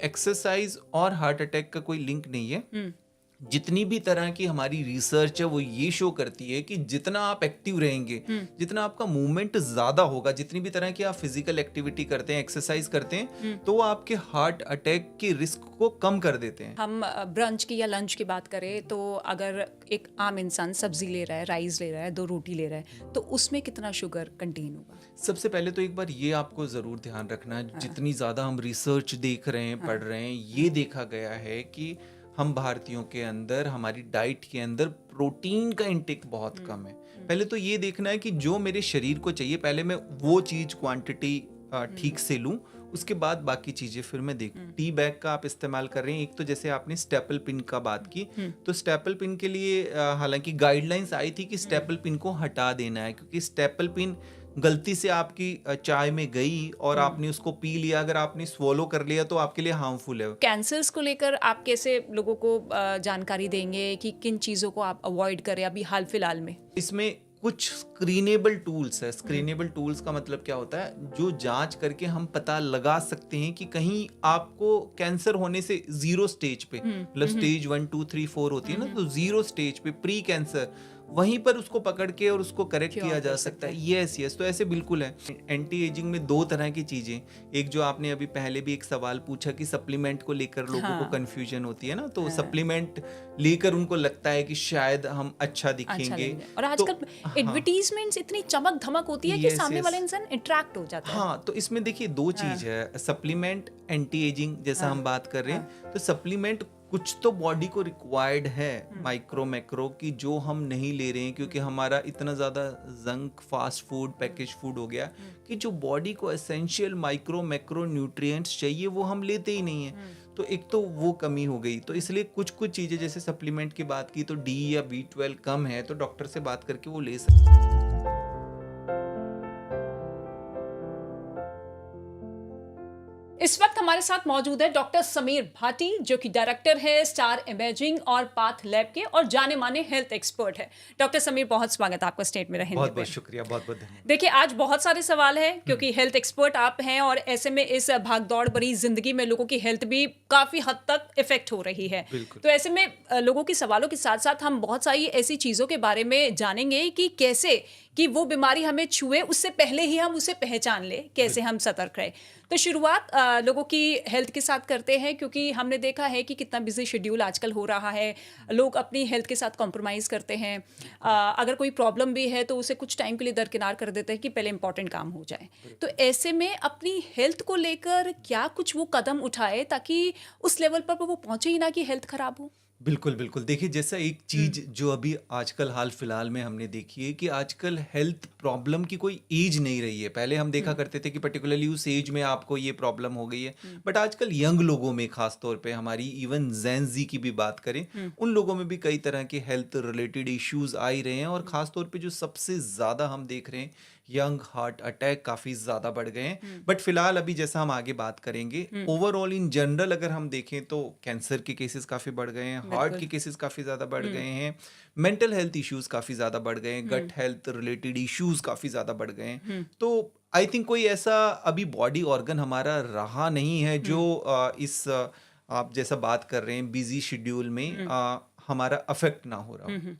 Exercise और heart attack का कोई लिंक नहीं है। हम्म, जितनी भी तरह की हमारी रिसर्च है वो ये शो करती है कि जितना आप एक्टिव रहेंगे, हम्म, जितना आपका मूवमेंट ज़्यादा होगा, जितनी भी तरह की आप फिजिकल एक्टिविटी करते हैं, एक्सरसाइज करते हैं, हम्म। तो वो आपके हार्ट अटैक के रिस्क को कम कर देते हैं। हम ब्रंच की या लंच की बात करें तो अगर एक आम इंसान सब्जी ले रहा है, राइस ले रहा है, 2 रोटी ले रहा है, तो उसमें कितना शुगर कंटेन होगा? सबसे पहले तो एक बार ये आपको ज़रूर ध्यान रखना है, हाँ, जितनी ज़्यादा हम रिसर्च देख रहे हैं, हाँ, पढ़ रहे हैं, ये देखा गया है कि हम भारतीयों के अंदर, हमारी डाइट के अंदर प्रोटीन का इंटेक बहुत कम है। पहले तो ये देखना है कि जो मेरे शरीर को चाहिए, पहले मैं वो चीज़ क्वांटिटी ठीक से लूँ, उसके बाद बाकी चीज़ें फिर मैं देखूँ। टी बैग का आप इस्तेमाल कर रहे हैं, एक तो जैसे आपने स्टेपल पिन का बात की, तो स्टेपल पिन के लिए हालांकि गाइडलाइंस आई थी कि स्टेपल पिन को हटा देना है, क्योंकि स्टेपल पिन गलती से आपकी चाय में गई और आपने उसको पी लिया, अगर आपने स्वॉलो कर लिया तो आपके लिए हार्मफुल है। कैंसर्स को लेकर आप कैसे लोगों को जानकारी देंगे कि किन चीज़ों को आप अवॉइड करें अभी हाल फिलहाल में? इसमें कुछ स्क्रीनेबल टूल्स है। स्क्रीनेबल टूल्स का मतलब क्या होता है, जो जांच करके हम पता लगा सकते हैं कि कहीं आपको कैंसर होने से जीरो स्टेज पे, मतलब स्टेज 1 2 3 4 होती है ना, तो जीरो स्टेज पे प्री कैंसर, वहीं पर उसको पकड़ के और उसको करेक्ट क्योर किया कर जा सकते सकता है। हैं। यस यस, तो ऐसे बिल्कुल है। एंटी एजिंग में दो तरह की चीजें, एक जो आपने अभी पहले भी एक सवाल पूछा कि सप्लीमेंट को लेकर लोगों को हाँ, कंफ्यूजन होती है ना, तो हाँ, सप्लीमेंट लेकर उनको लगता है कि शायद हम अच्छा अच्छा दिखेंगे। लगेगा और तो आजकल हाँ, एडवर्टीजमेंट्स इतनी चमक धमक होती है कि यस सामने यस, वाला इंसान अट्रैक्ट हो जाता है। हाँ, तो इसमें देखिए दो हाँ, चीज है, सप्लीमेंट, एंटी एजिंग, जैसा हाँ, हम बात कर रहे हाँ, हैं। तो सप्लीमेंट कुछ तो बॉडी को रिक्वायर्ड है, माइक्रो मैक्रो की, जो हम नहीं ले रहे हैं, क्योंकि हमारा इतना ज़्यादा junk fast food package food हो गया कि जो बॉडी को एसेंशियल माइक्रो मैक्रो न्यूट्रिएंट्स चाहिए वो हम लेते ही नहीं है। तो एक तो वो कमी हो गई, तो इसलिए कुछ कुछ चीज़ें, जैसे सप्लीमेंट की बात की, तो डी या B12 कम है तो डॉक्टर से बात करके वो ले सकते हैं। इस वक्त हमारे साथ मौजूद है डॉक्टर समीर भाटी, जो कि डायरेक्टर है स्टार इमेजिंग और पाथ लैब के और जाने माने हेल्थ एक्सपर्ट है। डॉक्टर समीर, बहुत स्वागत है आपका स्टेट में रहने बहुत पे। बहुत शुक्रिया, बहुत बहुत धन्यवाद। देखिए, आज बहुत सारे सवाल हैं क्योंकि हेल्थ एक्सपर्ट आप हैं और ऐसे में इस भागदौड़ भरी जिंदगी में लोगों की हेल्थ भी काफी हद तक इफेक्ट हो रही है। बिल्कुल। तो ऐसे में लोगों के सवालों के साथ साथ हम बहुत सारी ऐसी चीजों के बारे में जानेंगे कि कैसे कि वो बीमारी हमें छुए उससे पहले ही हम उसे पहचान ले, कैसे हम सतर्क रहे। तो शुरुआत लोगों की हेल्थ के साथ करते हैं क्योंकि हमने देखा है कि कितना बिजी शेड्यूल आजकल हो रहा है। लोग अपनी हेल्थ के साथ कॉम्प्रोमाइज़ करते हैं। अगर कोई प्रॉब्लम भी है तो उसे कुछ टाइम के लिए दरकिनार कर देते हैं कि पहले इंपॉर्टेंट काम हो जाए। तो ऐसे में अपनी हेल्थ को लेकर क्या कुछ वो कदम उठाए ताकि उस लेवल पर वो पहुंचे ही ना कि हेल्थ खराब हो? बिल्कुल बिल्कुल, देखिए जैसा एक चीज जो अभी आजकल हाल फिलहाल में हमने देखी है कि आजकल हेल्थ प्रॉब्लम की कोई एज नहीं रही है। पहले हम देखा करते थे कि पर्टिकुलरली उस एज में आपको ये प्रॉब्लम हो गई है, बट आजकल यंग लोगों में, खास तौर पे हमारी इवन जेन जी की भी बात करें, उन लोगों में भी कई तरह के हेल्थ रिलेटेड इश्यूज आ ही रहे हैं। और खास तौर पे जो सबसे ज़्यादा हम देख रहे हैं, यंग हार्ट अटैक काफ़ी ज़्यादा बढ़ गए हैं। बट फिलहाल अभी जैसा हम आगे बात करेंगे, ओवरऑल इन जनरल अगर हम देखें तो कैंसर के केसेस काफ़ी बढ़ गए हैं, हार्ट के बिल्कुल। केसेस काफ़ी ज़्यादा बढ़ गए हैं, मेंटल हेल्थ इश्यूज काफ़ी ज़्यादा बढ़ गए हैं, गट हेल्थ रिलेटेड इश्यूज काफ़ी ज़्यादा बढ़ गए हैं। तो आई थिंक कोई ऐसा अभी बॉडी ऑर्गन हमारा रहा नहीं है जो आप जैसा बात कर रहे हैं बिजी शेड्यूल में हमारा अफेक्ट ना हो रहा हो।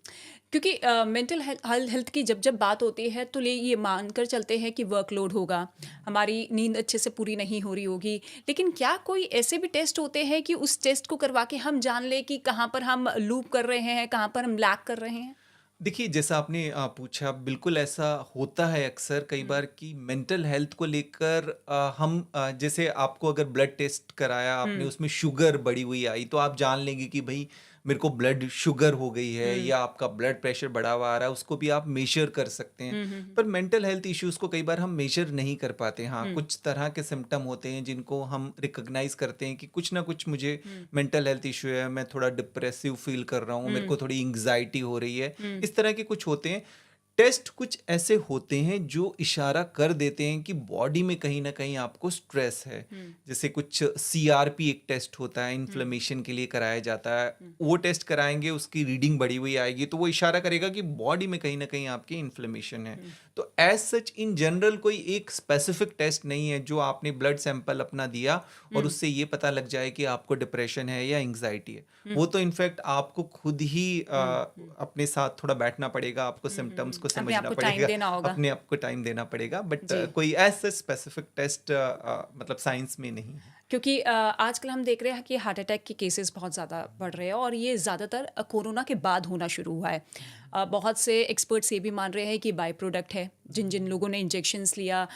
क्योंकि मेंटल हेल्थ की जब जब बात होती है तो ये मानकर चलते हैं कि वर्कलोड होगा, हमारी नींद अच्छे से पूरी नहीं हो रही होगी। लेकिन क्या कोई ऐसे भी टेस्ट होते हैं कि उस टेस्ट को करवा के हम जान ले कि कहाँ पर हम लूप कर रहे हैं, कहाँ पर हम लैग कर रहे हैं? देखिए जैसा आपने पूछा, बिल्कुल ऐसा होता है अक्सर कई बार कि मेंटल हेल्थ को लेकर हम जैसे आपको अगर ब्लड टेस्ट कराया आपने, हुँ, उसमें शुगर बढ़ी हुई आई, तो आप जान लेंगे कि भाई मेरे को ब्लड शुगर हो गई है, हुँ, या आपका ब्लड प्रेशर बढ़ा हुआ आ रहा है, उसको भी आप मेजर कर सकते हैं। हुँ, हुँ, पर मेंटल हेल्थ इश्यूज को कई बार हम मेजर नहीं कर पाते। हाँ, हुँ, कुछ तरह के सिम्टम होते हैं जिनको हम रिकॉग्नाइज करते हैं कि कुछ ना कुछ मुझे हुँ, मेंटल हेल्थ इशू है, मैं थोड़ा डिप्रेसिव फील कर रहा हूँ, मेरे हुँ, को थोड़ी एंग्जाइटी हो रही है, हुँ, इस तरह के कुछ होते हैं। टेस्ट कुछ ऐसे होते हैं जो इशारा कर देते हैं कि बॉडी में कहीं ना कहीं आपको स्ट्रेस है। हुँ, जैसे कुछ CRP एक टेस्ट होता है, हुँ, इन्फ्लेमेशन के लिए कराया जाता है। हुँ, वो टेस्ट कराएंगे, उसकी रीडिंग बढ़ी हुई आएगी तो वो इशारा करेगा कि बॉडी में कहीं ना कहीं आपकी इन्फ्लेमेशन है। हुँ, तो एज सच इन जनरल कोई एक स्पेसिफिक टेस्ट नहीं है जो आपने ब्लड सैंपल अपना दिया और उससे ये पता लग जाए कि आपको डिप्रेशन है या एंग्जाइटी है। वो तो इनफैक्ट आपको खुद ही अपने साथ थोड़ा बैठना पड़ेगा, आपको सिम्टम्स को अपने समझना आप को टाइम पड़ेगा, देना होगा। अपने आप को टाइम देना पड़ेगा, बट जी। कोई एज सच स्पेसिफिक टेस्ट मतलब साइंस में नहीं है। क्योंकि आजकल हम देख रहे हैं कि हार्ट अटैक के केसेस बहुत ज़्यादा बढ़ रहे हैं और ये ज़्यादातर कोरोना के बाद होना शुरू हुआ है। बहुत से एक्सपर्ट्स ये भी मान रहे हैं कि बाय प्रोडक्ट है, जिन जिन लोगों ने इंजेक्शंस लिया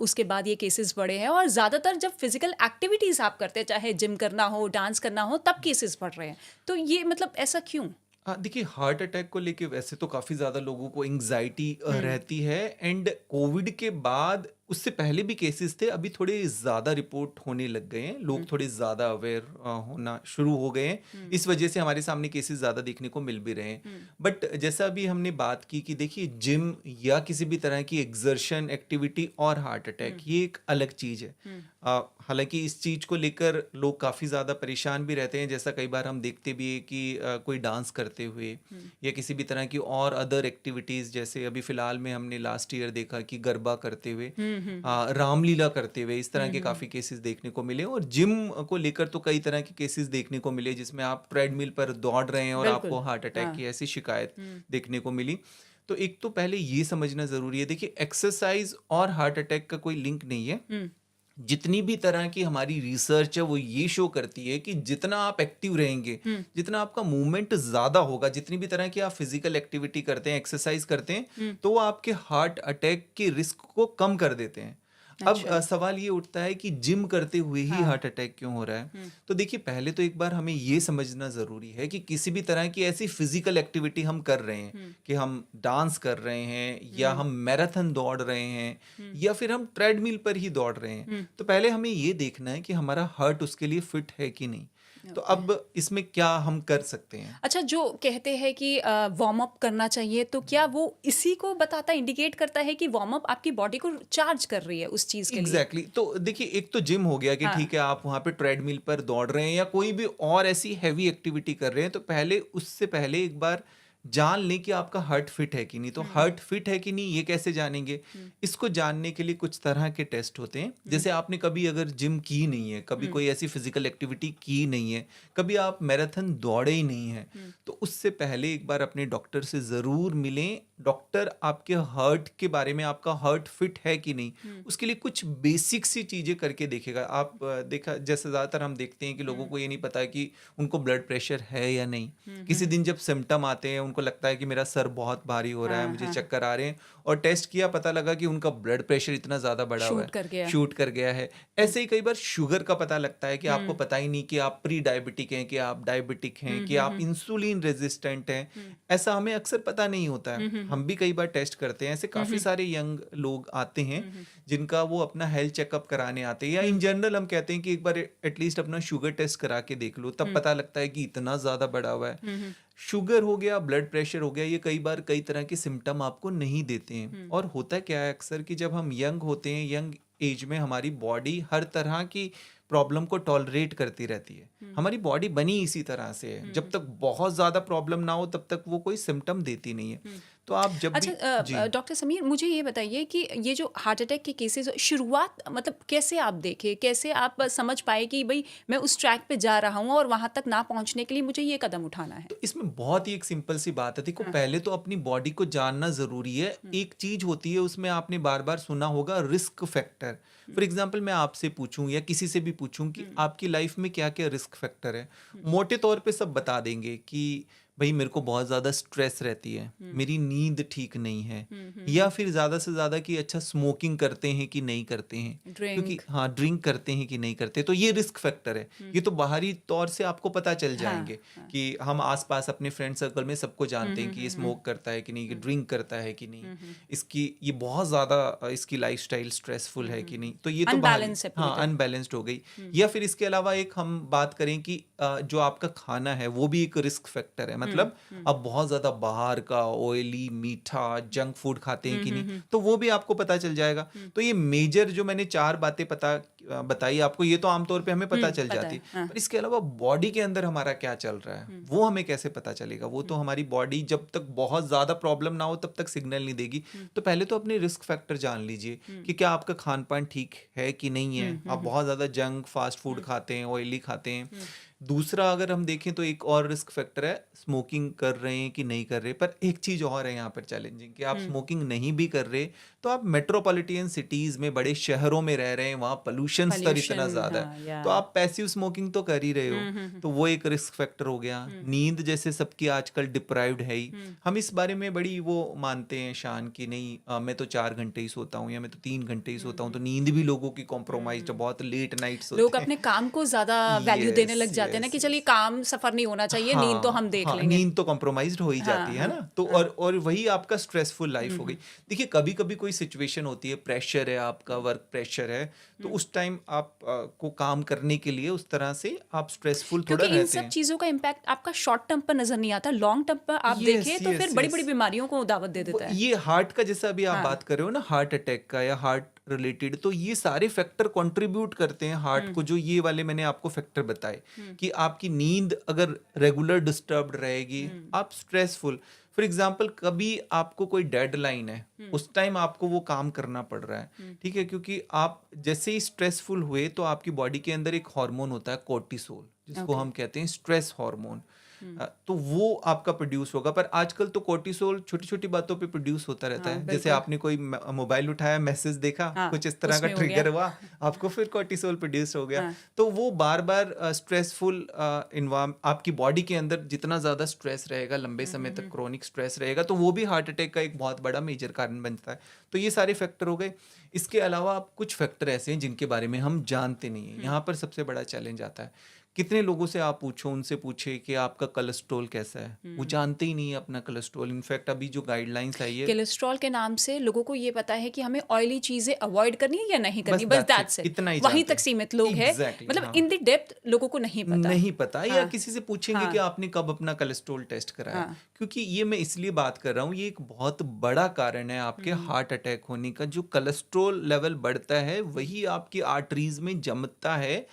उसके बाद ये केसेस बढ़े हैं, और ज़्यादातर जब फिजिकल एक्टिविटीज़ आप करते हैं, चाहे जिम करना हो, डांस करना हो, तब केसेस बढ़ रहे हैं। तो ये मतलब ऐसा क्यों? हाँ, देखिए हार्ट अटैक को लेके वैसे तो काफ़ी ज़्यादा लोगों को एंग्जाइटी रहती है, एंड कोविड के बाद उससे पहले भी केसेस थे, अभी थोड़े ज़्यादा रिपोर्ट होने लग गए हैं, लोग थोड़े ज़्यादा अवेयर होना शुरू हो गए हैं, इस वजह से हमारे सामने केसेस ज़्यादा देखने को मिल भी रहे हैं। बट जैसा अभी हमने बात की कि देखिए जिम या किसी भी तरह की एक्सर्शन एक्टिविटी और हार्ट अटैक ये एक अलग चीज़ है। हालांकि इस चीज़ को लेकर लोग काफ़ी ज़्यादा परेशान भी रहते हैं, जैसा कई बार हम देखते भी है कि कोई डांस करते हुए या किसी भी तरह की और अदर एक्टिविटीज़, जैसे अभी फ़िलहाल में हमने लास्ट ईयर देखा कि गरबा करते हुए, रामलीला करते हुए, इस तरह के काफ़ी केसेस देखने को मिले। और जिम को लेकर तो कई तरह के केसेस देखने को मिले जिसमें आप ट्रेडमिल पर दौड़ रहे हैं और बिल्कुल। आपको हार्ट अटैक हाँ। की ऐसी शिकायत देखने को मिली। तो एक तो पहले ये समझना ज़रूरी है, देखिए एक्सरसाइज और हार्ट अटैक का कोई लिंक नहीं है। जितनी भी तरह की हमारी रिसर्च है वो ये शो करती है कि जितना आप एक्टिव रहेंगे, जितना आपका मूवमेंट ज़्यादा होगा, जितनी भी तरह की आप फिजिकल एक्टिविटी करते हैं, एक्सरसाइज करते हैं, तो वो आपके हार्ट अटैक के रिस्क को कम कर देते हैं। अब अच्छा। सवाल ये उठता है कि जिम करते हुए ही हाँ। हार्ट अटैक क्यों हो रहा है। तो देखिए पहले तो एक बार हमें ये समझना ज़रूरी है कि किसी भी तरह की ऐसी फिजिकल एक्टिविटी हम कर रहे हैं कि हम डांस कर रहे हैं या हम मैराथन दौड़ रहे हैं या फिर हम ट्रेडमिल पर ही दौड़ रहे हैं, तो पहले हमें ये देखना है कि हमारा हार्ट उसके लिए फिट है कि नहीं। तो अब इसमें क्या हम कर सकते हैं। अच्छा, जो कहते हैं कि वार्म अप करना चाहिए, तो क्या वो इसी को बताता, इंडिकेट करता है कि वार्म अप आपकी बॉडी को चार्ज कर रही है उस चीज़ के लिए? एग्जैक्टली तो देखिए एक तो जिम हो गया कि हाँ। ठीक है आप वहाँ पे ट्रेडमिल पर दौड़ रहे हैं या कोई भी और ऐसी हैवी एक्टिविटी कर रहे हैं, तो पहले उससे पहले एक बार जान लें कि आपका हार्ट फिट है कि नहीं। तो हार्ट फिट है कि नहीं ये कैसे जानेंगे, इसको जानने के लिए कुछ तरह के टेस्ट होते हैं। जैसे आपने कभी अगर जिम की नहीं है, कभी कोई ऐसी फिजिकल एक्टिविटी की नहीं है, कभी आप मैराथन दौड़े ही नहीं है, तो उससे पहले एक बार अपने डॉक्टर से ज़रूर मिलें। डॉक्टर आपके हार्ट के बारे में, आपका हार्ट फिट है कि नहीं, उसके लिए कुछ बेसिक सी चीज़ें करके देखेगा। आप देखा जैसे ज़्यादातर हम देखते हैं कि लोगों को ये नहीं पता कि उनको ब्लड प्रेशर है या नहीं। किसी दिन जब सिम्टम आते हैं, उनको लगता है कि मेरा सर बहुत भारी हो रहा है, मुझे चक्कर आ रहे हैं, और टेस्ट किया, पता लगा कि उनका ब्लड प्रेशर इतना ज़्यादा बढ़ा हुआ है, शूट कर गया है। ऐसे ही कई बार शुगर का पता लगता है कि आपको पता ही नहीं कि आप प्री डायबिटिक हैं, कि आप डायबिटिक हैं, कि आप इंसुलिन रेजिस्टेंट हैं। ऐसा हमें अक्सर पता नहीं होता है। हम भी कई बार टेस्ट करते हैं। ऐसे काफ़ी सारे यंग लोग आते हैं जिनका वो अपना हेल्थ चेकअप कराने आते हैं, या इन जनरल हम कहते हैं कि एक बार एटलीस्ट अपना शुगर टेस्ट करा के देख लो, तब पता लगता है कि इतना ज़्यादा बढ़ा हुआ है। शुगर हो गया, ब्लड प्रेशर हो गया, ये कई बार कई तरह के सिम्टम आपको नहीं देते हैं। और होता क्या है अक्सर कि जब हम यंग होते हैं, यंग एज में हमारी बॉडी हर तरह की प्रॉब्लम को टॉलरेट करती रहती है। हमारी बॉडी बनी इसी तरह से है, जब तक बहुत ज़्यादा प्रॉब्लम ना हो तब तक वो कोई सिम्टम देती नहीं है। तो आप जब भी अच्छा, डॉक्टर समीर, मुझे ये बताइए कि ये जो हार्ट अटैक के केसेस, शुरुआत मतलब कैसे आप देखे, कैसे आप समझ पाए कि भाई मैं उस ट्रैक पे जा रहा हूँ और वहाँ तक ना पहुँचने के लिए मुझे ये कदम उठाना है? तो इसमें बहुत ही एक सिंपल सी बात है। देखो पहले तो अपनी बॉडी को जानना ज़रूरी है। एक चीज़ होती है, उसमें आपने बार बार सुना होगा, रिस्क फैक्टर। फॉर एग्जाम्पल मैं आपसे पूछूं या किसी से भी पूछूं कि आपकी लाइफ में क्या क्या रिस्क फैक्टर है, मोटे तौर पे सब बता देंगे कि भाई मेरे को बहुत ज़्यादा स्ट्रेस रहती है, मेरी नींद ठीक नहीं है, या फिर ज़्यादा से ज़्यादा कि अच्छा स्मोकिंग करते हैं कि नहीं करते हैं, क्योंकि हाँ ड्रिंक करते हैं कि नहीं करते, तो ये रिस्क फैक्टर है। ये तो बाहरी तौर से आपको पता चल जाएंगे कि हम आसपास अपने फ्रेंड सर्कल में सबको जानते हैं कि ये स्मोक करता है कि नहीं, ये ड्रिंक करता है कि नहीं, इसकी ये बहुत ज़्यादा इसकी लाइफस्टाइल स्ट्रेसफुल है कि नहीं, तो ये तो Unbalanced है पूरी हाँ अनबैलेंस्ड हो गई। या फिर इसके अलावा एक हम बात करें कि जो आपका खाना है वो भी एक रिस्क फैक्टर है। मतलब आप बहुत ज्यादा बाहर का ऑयली मीठा जंक फूड खाते हैं कि नहीं, तो वो भी आपको पता चल जाएगा। तो ये मेजर जो मैंने 4 बातें बताई आपको, ये तो आमतौर पे हमें पता चल पता जाती है, है, हाँ। पर इसके अलावा बॉडी के अंदर हमारा क्या चल रहा है वो हमें कैसे पता चलेगा? वो तो हमारी बॉडी जब तक बहुत ज्यादा प्रॉब्लम ना हो तब तक सिग्नल नहीं देगी। तो पहले तो अपने रिस्क फैक्टर जान लीजिए कि क्या आपका खान पान ठीक है कि नहीं है, आप बहुत ज्यादा जंक फास्ट फूड खाते हैं, ऑयली खाते हैं। दूसरा अगर हम देखें तो एक और रिस्क फैक्टर है, स्मोकिंग कर रहे हैं कि नहीं कर रहे। पर एक चीज और है यहाँ पर चैलेंजिंग, कि आप स्मोकिंग नहीं भी कर रहे तो आप मेट्रोपॉलिटन सिटीज में, बड़े शहरों में रह रहे हैं, वहाँ पोल्यूशन स्तर इतना पोल्यूशन, ज्यादा हाँ, है, या तो आप पैसिव स्मोकिंग तो कर ही रहे हो, तो वो एक रिस्क फैक्टर हो गया। नींद जैसे सबकी आजकल डिप्राइव्ड है ही, हम इस बारे में बड़ी वो मानते हैं शान कि नहीं मैं तो 4 घंटे ही सोता हूँ या मैं तो 3 घंटे ही सोता हूँ, तो नींद भी लोगों की कॉम्प्रोमाइज, बहुत लेट नाइट लोग सोते हैं। अपने काम को ज्यादा वैल्यू देने लग यस जाते हैं ना, यस कि चलिए यस, काम सफर नहीं होना चाहिए, नींद तो हम देख हाँ लेंगे। नींद तो कॉम्प्रोमाइज्ड हो ही हाँ, जाती है हाँ, ना, तो और वही आपका स्ट्रेसफुल लाइफ हो गई। देखिए कभी कभी कोई सिचुएशन होती है, प्रेशर है, आपका वर्क प्रेशर है, तो उस टाइम आप को काम करने के लिए उस तरह से आप स्ट्रेसफुल क्योंकि थोड़ा इन रहते सब हैं। चीजों का इम्पैक्ट आपका शॉर्ट टर्म पर नजर नहीं आता, लॉन्ग टर्म पर आप यस देखें तो फिर यस बड़ी यस, बड़ी बीमारियों को दावत दे देता है। ये हार्ट का जैसा अभी आप हाँ। बात कर रहे हो ना, हार्ट अटैक का या हार्ट रिलेटेड, तो ये सारे फैक्टर कंट्रीब्यूट करते हैं हार्ट को, जो ये वाले मैंने आपको फैक्टर बताए कि आपकी नींद अगर रेगुलर डिस्टर्ब्ड रहेगी, आप स्ट्रेसफुल, फॉर एग्जाम्पल कभी आपको कोई डेडलाइन है, उस टाइम आपको वो काम करना पड़ रहा है, ठीक है, क्योंकि आप जैसे ही स्ट्रेसफुल हुए तो आपकी बॉडी के अंदर एक हार्मोन होता है कोर्टिसोल, जिसको Okay. हम कहते हैं स्ट्रेस हार्मोन। तो वो आपका प्रोड्यूस होगा, पर आजकल तो कोर्टिसोल छोटी छोटी बातों पे प्रोड्यूस होता रहता हाँ, है। जैसे बिल्कुल। आपने कोई मोबाइल उठाया, मैसेज देखा, हाँ, कुछ इस तरह का उसमें हो ट्रिगर गया। हुआ, आपको फिर कोर्टिसोल प्रोड्यूस हो गया। हाँ। तो वो बार बार स्ट्रेसफुल आपकी बॉडी के अंदर जितना ज्यादा स्ट्रेस रहेगा, लंबे समय तक क्रोनिक स्ट्रेस रहेगा, तो वो भी हार्ट अटैक का एक बहुत बड़ा मेजर कारण बनता है। तो ये सारे फैक्टर हो गए। इसके अलावा आप कुछ फैक्टर ऐसे हैं जिनके बारे में हम जानते नहीं है। यहाँ पर सबसे बड़ा चैलेंज आता है, कितने लोगों से आप पूछो, उनसे पूछे कि आपका कोलेस्ट्रॉल कैसा है, वो जानते ही नहीं है अपना कोलेस्ट्रॉल। इनफैक्ट अभी जो गाइडलाइंस आई है, कोलेस्ट्रॉल के नाम से लोगों को ये पता है कि हमें ऑयली चीजें अवॉइड करनी है या नहीं करनी, बस that's it, दैट्स इट, इतना ही वहीं जानते तक हैं। सीमित लोग हैं। Exactly, मतलब हाँ। इन द डेप्थ लोगों को नहीं पता। नहीं पता, या हाँ। किसी से पूछेंगे हाँ। कि आपने कब अपना कोलेस्ट्रॉल टेस्ट कराया। हाँ। क्योंकि ये मैं इसलिए बात कर रहा हूँ, ये एक बहुत बड़ा कारण है आपके हार्ट अटैक होने का। जो कोलेस्ट्रॉल लेवल बढ़ता है वही आपकी आर्टरीज में जमता है,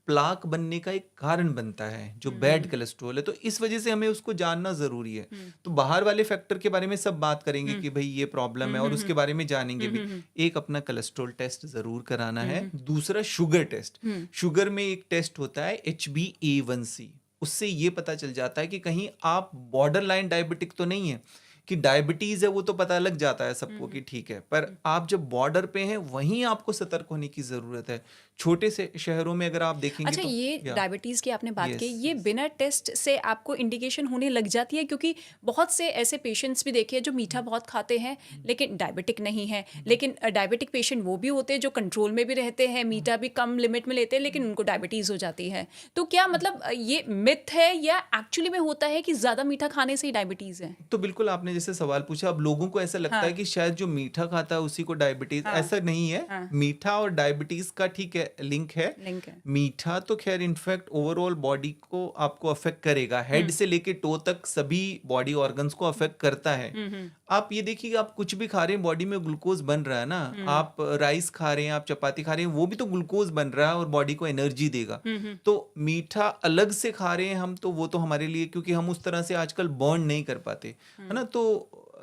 प्लाक बनने का एक कारण बनता है, जो बैड कोलेस्ट्रॉल है। तो इस वजह से हमें उसको जानना जरूरी है। तो बाहर वाले फैक्टर के बारे में सब बात करेंगे कि भाई ये प्रॉब्लम है, और उसके बारे में जानेंगे भी। एक अपना कोलेस्ट्रॉल टेस्ट जरूर कराना है। दूसरा शुगर टेस्ट। शुगर में एक टेस्ट होता है HbA1c, उससे ये पता चल जाता है कि कहीं आप बॉर्डर लाइन डायबिटिक तो नहीं है। कि डायबिटीज है वो तो पता लग जाता है सबको कि ठीक है, पर आप जब बॉर्डर पे हैं वहीं आपको सतर्क होने की जरूरत है। छोटे से शहरों में अगर आप देखेंगे अच्छा, तो ये डायबिटीज की आपने बात Yes, की, ये बिना टेस्ट से आपको इंडिकेशन होने लग जाती है? क्योंकि बहुत से ऐसे पेशेंट्स भी देखे हैं जो मीठा बहुत खाते हैं लेकिन डायबिटिक नहीं है, लेकिन डायबिटिक पेशेंट वो भी होते हैं जो कंट्रोल में भी रहते हैं, मीठा भी कम लिमिट में लेते हैं, लेकिन उनको डायबिटीज हो जाती है। तो क्या मतलब ये मिथ है या एक्चुअली में होता है कि ज्यादा मीठा खाने से ही डायबिटीज है? तो बिल्कुल आपने जैसे सवाल पूछा, अब लोगों को ऐसा लगता हाँ। है कि शायद जो मीठा खाता है उसी को डायबिटीज, हाँ। ऐसा नहीं है। हाँ। मीठा और डायबिटीज का ठीक है लिंक है। लिंक है। मीठा तो खैर इनफैक्ट ओवरऑल बॉडी को आपको अफेक्ट करेगा, हेड से लेके टो तक सभी बॉडी ऑर्गन्स को अफेक्ट करता है। आप ये देखिए, आप कुछ भी खा रहे हैं बॉडी में ग्लूकोज बन रहा है ना, आप राइस खा रहे हैं, आप चपाती खा रहे हैं, वो भी तो ग्लूकोज बन रहा है और बॉडी को एनर्जी देगा। तो मीठा अलग से खा रहे हैं हम, तो वो तो हमारे लिए, क्योंकि हम उस तरह से आजकल बर्न नहीं कर पाते, है ना। तो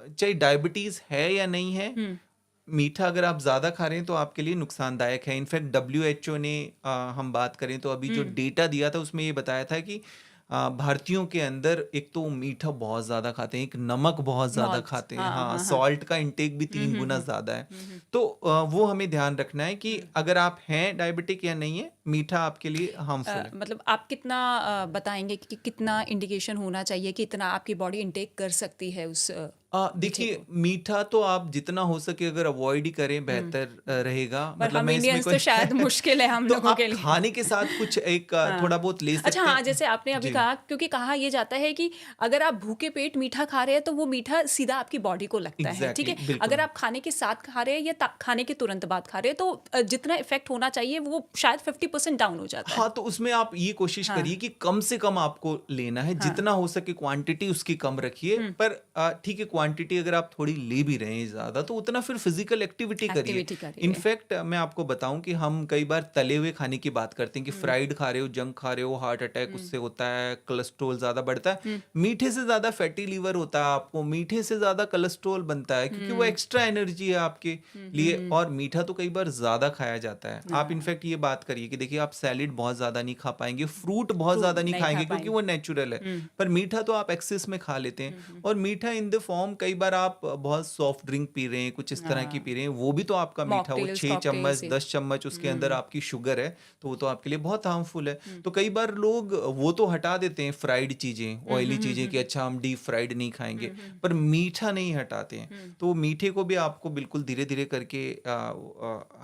चाहे डायबिटीज है या नहीं है, मीठा अगर आप ज्यादा खा रहे हैं तो आपके लिए नुकसानदायक है। इनफैक्ट WHO ने हम बात करें तो अभी जो डेटा दिया था उसमें ये बताया था कि भारतीयों के अंदर एक तो मीठा बहुत ज्यादा खाते हैं, एक नमक बहुत ज्यादा बहुत, खाते हैं, हाँ, हाँ, हाँ, हाँ। सॉल्ट का इंटेक भी 3 गुना ज्यादा है। तो वो हमें ध्यान रखना है कि अगर आप हैं डायबिटिक या नहीं है, मीठा आपके लिए हार्मफुल है। मतलब आप कितना बताएंगे कि कितना इंडिकेशन होना चाहिए कि इतना आपकी बॉडी इंटेक कर सकती है उस मीठे देखिए को? मीठा तो आप जितना हो सके अगर अवॉइड ही करें बेहतर रहेगा। पर मतलब हम मैं इसमें इंडियंस कोई तो शायद मुश्किल है हम तो लोगों आप के लिए। खाने के साथ कुछ एक हाँ। थोड़ा बहुत ले अच्छा सकते हाँ, हैं। जैसे आपने अभी जी, कहा, क्योंकि कहा ये जाता है कि अगर आप भूखे पेट मीठा खा रहे हैं तो वो मीठा सीधा आपकी बॉडी को लगता है, ठीक एग्ज़ैक्टली है? बिल्कुल। अगर आप खाने के साथ खा रहे हैं या खाने के तुरंत बाद खा रहे हैं तो जितना इफेक्ट होना चाहिए वो शायद 50% डाउन हो जाता है। हाँ, तो उसमें आप ये कोशिश हाँ, करिए कि कम से कम आपको लेना है, हाँ। जितना हो सके क्वांटिटी उसकी कम रखिए। पर ठीक है, क्वांटिटी अगर आप थोड़ी ले भी रहे हैं ज़्यादा तो उतना फिर फिजिकल एक्टिविटी करिए। एक्टिविटी करिए। इनफैक्ट मैं आपको बताऊं कि हम कई बार तले हुए खाने की बात करते हैं कि फ्राइड खा रहे हो, जंक खा रहे हो, हार्ट अटैक उससे होता है, कोलेस्ट्रॉल ज़्यादा बढ़ता है। मीठे से ज़्यादा फैटी लीवर होता है आपको, मीठे से ज़्यादा कोलेस्ट्रॉल बनता है क्योंकि वो एक्स्ट्रा एनर्जी है आपके लिए। और मीठा तो कई बार ज़्यादा खाया जाता है। आप इनफैक्ट ये बात करिए कि देखिए आप सैलिड बहुत ज़्यादा नहीं खा पाएंगे, फ्रूट बहुत फ्रूट ज़्यादा नहीं नहीं खा खाएंगे क्योंकि पाएंगे। वो नेचुरल है। पर मीठा तो आप एक्सेस में खा लेते हैं। और मीठा इन द फॉर्म कई बार आप बहुत सॉफ्ट ड्रिंक पी रहे हैं, कुछ इस तरह की हाँ, पी रहे हैं, वो भी तो आपका मीठा, वो मॉकटेल्स 6 चम्मच कॉकटेल्स। 10 चम्मच उसके अंदर आपकी शुगर है, तो वो तो आपके लिए बहुत हार्मफुल है। तो कई बार लोग वो तो हटा देते हैं फ्राइड चीज़ें, ऑयली चीज़ें कि अच्छा हम डीप फ्राइड नहीं खाएंगे, पर मीठा नहीं हटाते हैं। तो मीठे को भी आपको बिल्कुल धीरे धीरे करके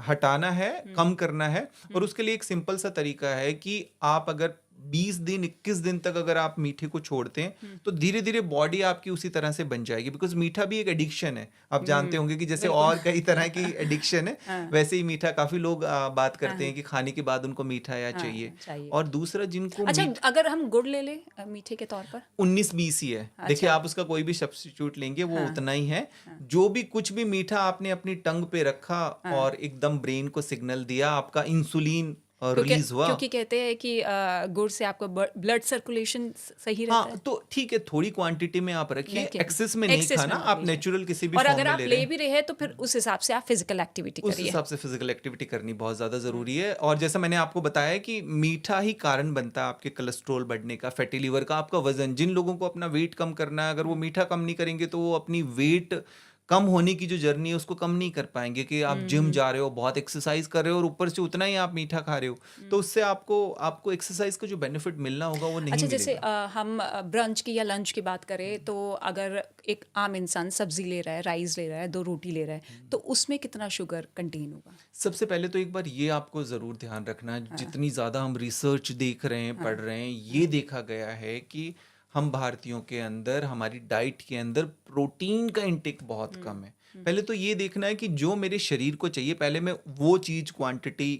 हटाना है, कम करना है। और उसके लिए एक सिंपल सा तरीका है कि आप अगर 20 दिन 21 दिन तक अगर आप मीठे को छोड़ते हैं तो धीरे धीरे बॉडी आपकी उसी तरह से बन जाएगी। बिकॉज मीठा भी एक एडिक्शन है, आप जानते होंगे कि जैसे बिल्कुल। और कई तरह की एडिक्शन है, हाँ, वैसे ही मीठा काफी लोग बात करते हाँ, हैं कि खाने के बाद उनको मीठा या हाँ, चाहिए। चाहिए। और दूसरा जिनको अच्छा, मीठ अगर हम गुड़ ले लें मीठे के तौर पर? 19-20 ही है, देखिए अच्छा। आप उसका कोई भी सब्स्टिट्यूट लेंगे वो हाँ, उतना ही है। हाँ, जो भी कुछ भी मीठा आपने अपनी टंग पे रखा हाँ। और एकदम ब्रेन को सिग्नल दिया, आपका इंसुलिन क्योंकि रिलीज हुआ। क्योंकि कहते हैं कि गुड़ से आपका ब्लड सर्कुलेशन सही रहता हाँ, है। तो ठीक है, थोड़ी क्वांटिटी में आप रखिए, लेकिन एक्सेस में नहीं एक्सेस में खाना, मत आप लीजिए। नेचुरल किसी भी और फॉर्म अगर में आप ले रहे ले हैं, भी रहे हैं तो फिर उस हिसाब से आप फिजिकल एक्टिविटी उस करिए। हिसाब से फिजिकल एक्टिविटी करनी बहुत ज़्यादा ज़रूरी है। और जैसा मैंने आपको बताया कि मीठा ही कारण बनता है आपके कोलेस्ट्रॉल बढ़ने का, फैटी लिवर का, आपका वजन। जिन लोगों को अपना वेट कम करना है, अगर वो मीठा कम नहीं करेंगे तो वो अपनी वेट कम होने की जो जर्नी है उसको कम नहीं कर पाएंगे। कि आप जिम जा रहे हो, बहुत एक्सरसाइज कर रहे हो और ऊपर से उतना ही आप मीठा खा रहे हो, तो उससे आपको आपको एक्सरसाइज का जो बेनिफिट मिलना होगा वो नहीं अच्छा, जैसे मिलेगा। हम ब्रंच की या लंच की बात करें तो अगर एक आम इंसान सब्जी ले रहा है, राइस ले रहा है, 2 रोटी ले रहा है, तो उसमें कितना शुगर कंटेन होगा? सबसे पहले तो एक बार ये आपको ज़रूर ध्यान रखना है, जितनी ज़्यादा हम रिसर्च देख रहे हैं, पढ़ रहे हैं, ये देखा गया है कि हम भारतीयों के अंदर, हमारी डाइट के अंदर प्रोटीन का इंटेक बहुत कम है। पहले तो ये देखना है कि जो मेरे शरीर को चाहिए, पहले मैं वो चीज़ क्वांटिटी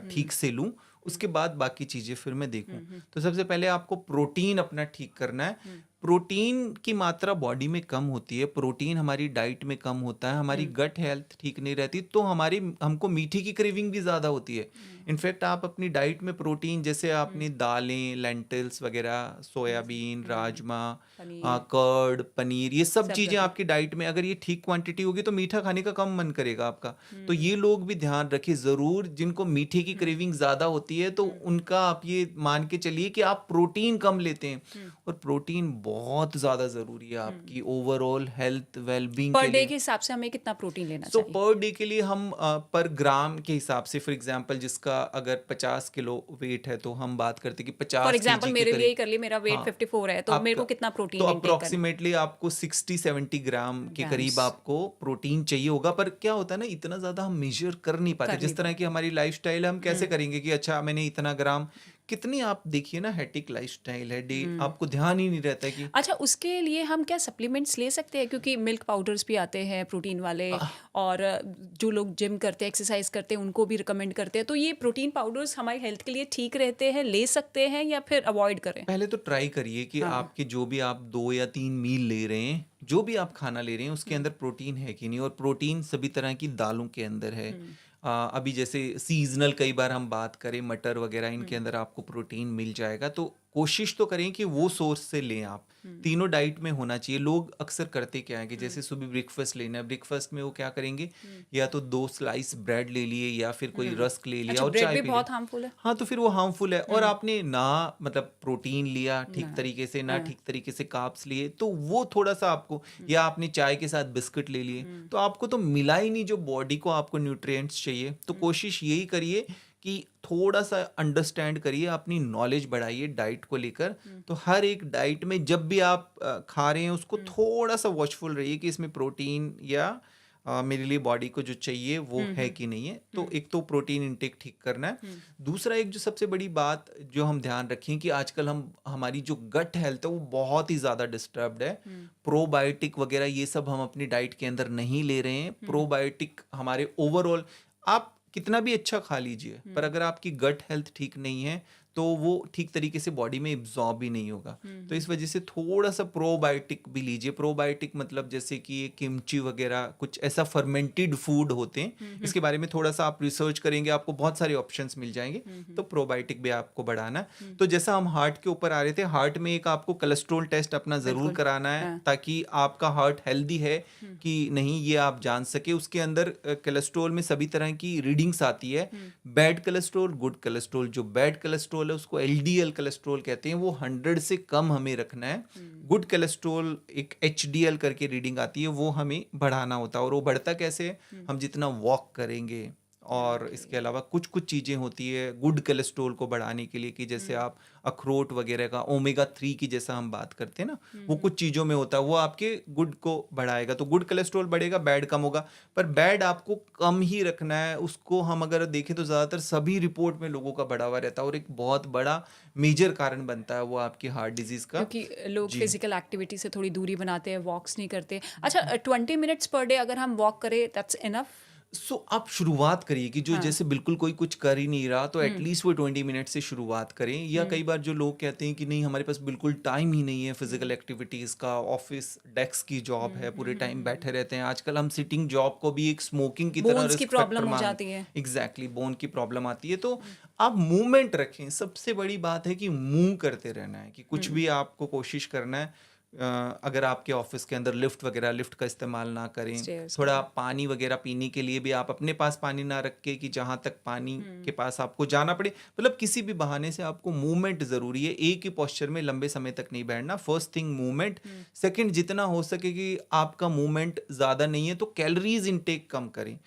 ठीक से लूँ, उसके बाद बाकी चीज़ें फिर मैं देखूँ। तो सबसे पहले आपको प्रोटीन अपना ठीक करना है। प्रोटीन की मात्रा बॉडी में कम होती है, प्रोटीन हमारी डाइट में कम होता है, हमारी गट हेल्थ ठीक नहीं रहती, तो हमारी हमको मीठे की क्रेविंग भी ज़्यादा होती है। इनफैक्ट आप अपनी डाइट में प्रोटीन, जैसे आपने दालें, लेंटिल्स वगैरह, सोयाबीन, राजमा, पनीर कर्ड, पनीर, ये सब सब चीज़ें रखें। आपकी डाइट में अगर ये ठीक क्वांटिटी होगी तो मीठा खाने का कम मन करेगा आपका। तो ये लोग भी ध्यान रखें ज़रूर, जिनको मीठे की क्रेविंग ज़्यादा होती है, तो उनका आप ये मान के चलिए कि आप प्रोटीन कम लेते हैं। और प्रोटीन बहुत ज़्यादा ज़रूरी है आपकी ओवरऑल हेल्थ वेलबींग पर के डे लिए। के हिसाब से हमें कितना प्रोटीन लेना सो चाहिए? पर डे के लिए हम पर ग्राम के हिसाब से, फॉर एग्जांपल जिसका अगर 50 किलो वेट है तो हम बात करते हैं कि फॉर 50 एग्जांपल केजी के मेरे लिए करीब। ही कर लिए, मेरा वेट हाँ, 54 है, तो मेरे आपका को कितना तो प्रोटीन इंटेक करना अप्रोक्सीमेटली आपको 60-70 ग्राम के ग्राम्स करीब आपको प्रोटीन चाहिए होगा। पर क्या होता है ना, इतना ज़्यादा हम मेजर कर नहीं पाते, कर नहीं जिस तरह की पाते? हमारी लाइफस्टाइल है, हम कैसे करेंगे कि अच्छा मैंने इतना ग्राम, कितनी आप देखिए ना हेक्टिक लाइफस्टाइल है, डे आपको ध्यान ही नहीं रहता कि अच्छा, उसके लिए हम क्या सप्लीमेंट्स ले सकते हैं? क्योंकि मिल्क पाउडर्स भी आते हैं प्रोटीन वाले, और जो लोग जिम करते हैं, एक्सरसाइज करते हैं, उनको भी रिकमेंड करते हैं। तो ये प्रोटीन पाउडर्स हमारी हेल्थ के लिए ठीक रहते हैं, ले सकते हैं या फिर अवॉइड करें? पहले तो ट्राई करिए कि हाँ, आपके जो भी आप 2 या 3 मील ले रहे हैं, जो भी आप खाना ले रहे हैं, उसके अंदर प्रोटीन है कि नहीं। और प्रोटीन सभी तरह की दालों के अंदर है। अभी जैसे सीजनल कई बार हम बात करें, मटर वगैरह, इनके अंदर आपको प्रोटीन मिल जाएगा। तो कोशिश तो करें कि वो सोर्स से लें आप। तीनों डाइट में होना चाहिए। लोग अक्सर करते क्या है कि जैसे सुबह ब्रेकफास्ट लेना है, ब्रेकफास्ट में वो क्या करेंगे, या तो 2 स्लाइस ब्रेड ले लिए या फिर कोई रस्क ले लिया अच्छा, और ब्रेड चाय भी पी ली। बहुत हार्मफुल है। हाँ, तो फिर वो हार्मफुल है। और आपने ना मतलब प्रोटीन लिया ठीक ना, तरीके से, ना हाँ, ठीक तरीके से कार्ब्स लिए, तो वो थोड़ा सा आपको, या आपने चाय के साथ बिस्किट ले लिए, तो आपको तो मिला ही नहीं जो बॉडी को आपको न्यूट्रिएंट्स चाहिए। तो कोशिश यही करिए कि थोड़ा सा अंडरस्टैंड करिए, अपनी नॉलेज बढ़ाइए डाइट को लेकर। तो हर एक डाइट में जब भी आप खा रहे हैं उसको थोड़ा सा वॉचफुल रहिए कि इसमें प्रोटीन या मेरे लिए बॉडी को जो चाहिए वो है कि नहीं है। तो एक तो प्रोटीन इंटेक ठीक करना है। दूसरा एक जो सबसे बड़ी बात जो हम ध्यान रखें कि आजकल हमारी जो गट हेल्थ है वो बहुत ही ज़्यादा डिस्टर्ब्ड है। प्रोबायोटिक वगैरह ये सब हम अपनी डाइट के अंदर नहीं ले रहे हैं। प्रोबायोटिक हमारे ओवरऑल, आप कितना भी अच्छा खा लीजिए पर अगर आपकी गट हेल्थ ठीक नहीं है तो वो ठीक तरीके से बॉडी में एब्जॉर्ब भी नहीं होगा। तो इस वजह से थोड़ा सा प्रोबायोटिक भी लीजिए। प्रोबायोटिक मतलब जैसे कि ये किमची वगैरह कुछ ऐसा फर्मेंटेड फूड होते हैं, इसके बारे में थोड़ा सा आप रिसर्च करेंगे, आपको बहुत सारे ऑप्शंस मिल जाएंगे। तो प्रोबायोटिक भी आपको बढ़ाना है। तो जैसा हम हार्ट के ऊपर आ रहे थे, हार्ट में एक आपको कोलेस्ट्रॉल टेस्ट अपना जरूर कराना है ताकि आपका हार्ट हेल्दी है कि नहीं ये आप जान सके। उसके अंदर कोलेस्ट्रॉल में सभी तरह की रीडिंग्स आती है, बैड कोलेस्ट्रॉल, गुड कोलेस्ट्रॉल। जो बैड कोलेस्ट्रॉल है उसको एलडीएल कोलेस्ट्रॉल कहते हैं, वो 100 से कम हमें रखना है। गुड कोलेस्ट्रॉल एक एचडीएल करके रीडिंग आती है, वो हमें बढ़ाना होता है। और वो बढ़ता कैसे है, हम जितना वॉक करेंगे और इसके अलावा कुछ कुछ चीज़ें होती है गुड कोलेस्ट्रॉल को बढ़ाने के लिए कि जैसे आप अखरोट वगैरह का ओमेगा 3 की जैसा हम बात करते हैं ना, वो कुछ चीज़ों में होता है, वो आपके गुड को बढ़ाएगा। तो गुड कोलेस्ट्रॉल बढ़ेगा, बैड कम होगा। पर बैड आपको कम ही रखना है। उसको हम अगर देखें तो ज़्यादातर सभी रिपोर्ट में लोगों का बढ़ा हुआ रहता है और एक बहुत बड़ा मेजर कारण बनता है वो आपकी हार्ट डिजीज़ का। क्योंकि लोग फिजिकल एक्टिविटी से थोड़ी दूरी बनाते हैं, वॉक्स नहीं करते। अच्छा, 20 मिनट्स पर डे अगर हम वॉक करें दैट्स इनफ? आप शुरुआत करिए कि जो जैसे बिल्कुल कोई कुछ कर ही नहीं रहा तो एटलीस्ट वो 20 मिनट से शुरुआत करें। या कई बार जो लोग कहते हैं कि नहीं हमारे पास बिल्कुल टाइम ही नहीं है फिजिकल एक्टिविटीज़ का, ऑफिस डेस्क की जॉब है, पूरे टाइम बैठे रहते हैं। आजकल हम सिटिंग जॉब को भी एक स्मोकिंग की तरह बोन्स की प्रॉब्लम हो जाती है। एग्जैक्टली, बोन की प्रॉब्लम आती है। तो आप मूवमेंट रखें। सबसे बड़ी बात है कि मूव करते रहना है, कि कुछ भी आपको कोशिश करना है। अगर आपके ऑफिस के अंदर लिफ्ट का इस्तेमाल ना करें। Stairs थोड़ा पानी वगैरह पीने के लिए भी आप अपने पास पानी ना रख के कि जहाँ तक पानी के पास आपको जाना पड़े, मतलब किसी भी बहाने से आपको मूवमेंट ज़रूरी है। एक ही पोस्चर में लंबे समय तक नहीं बैठना। First thing movement. सेकंड, जितना हो सके कि आपका मूवमेंट ज़्यादा नहीं है तो कैलोरीज इनटेक कम करें।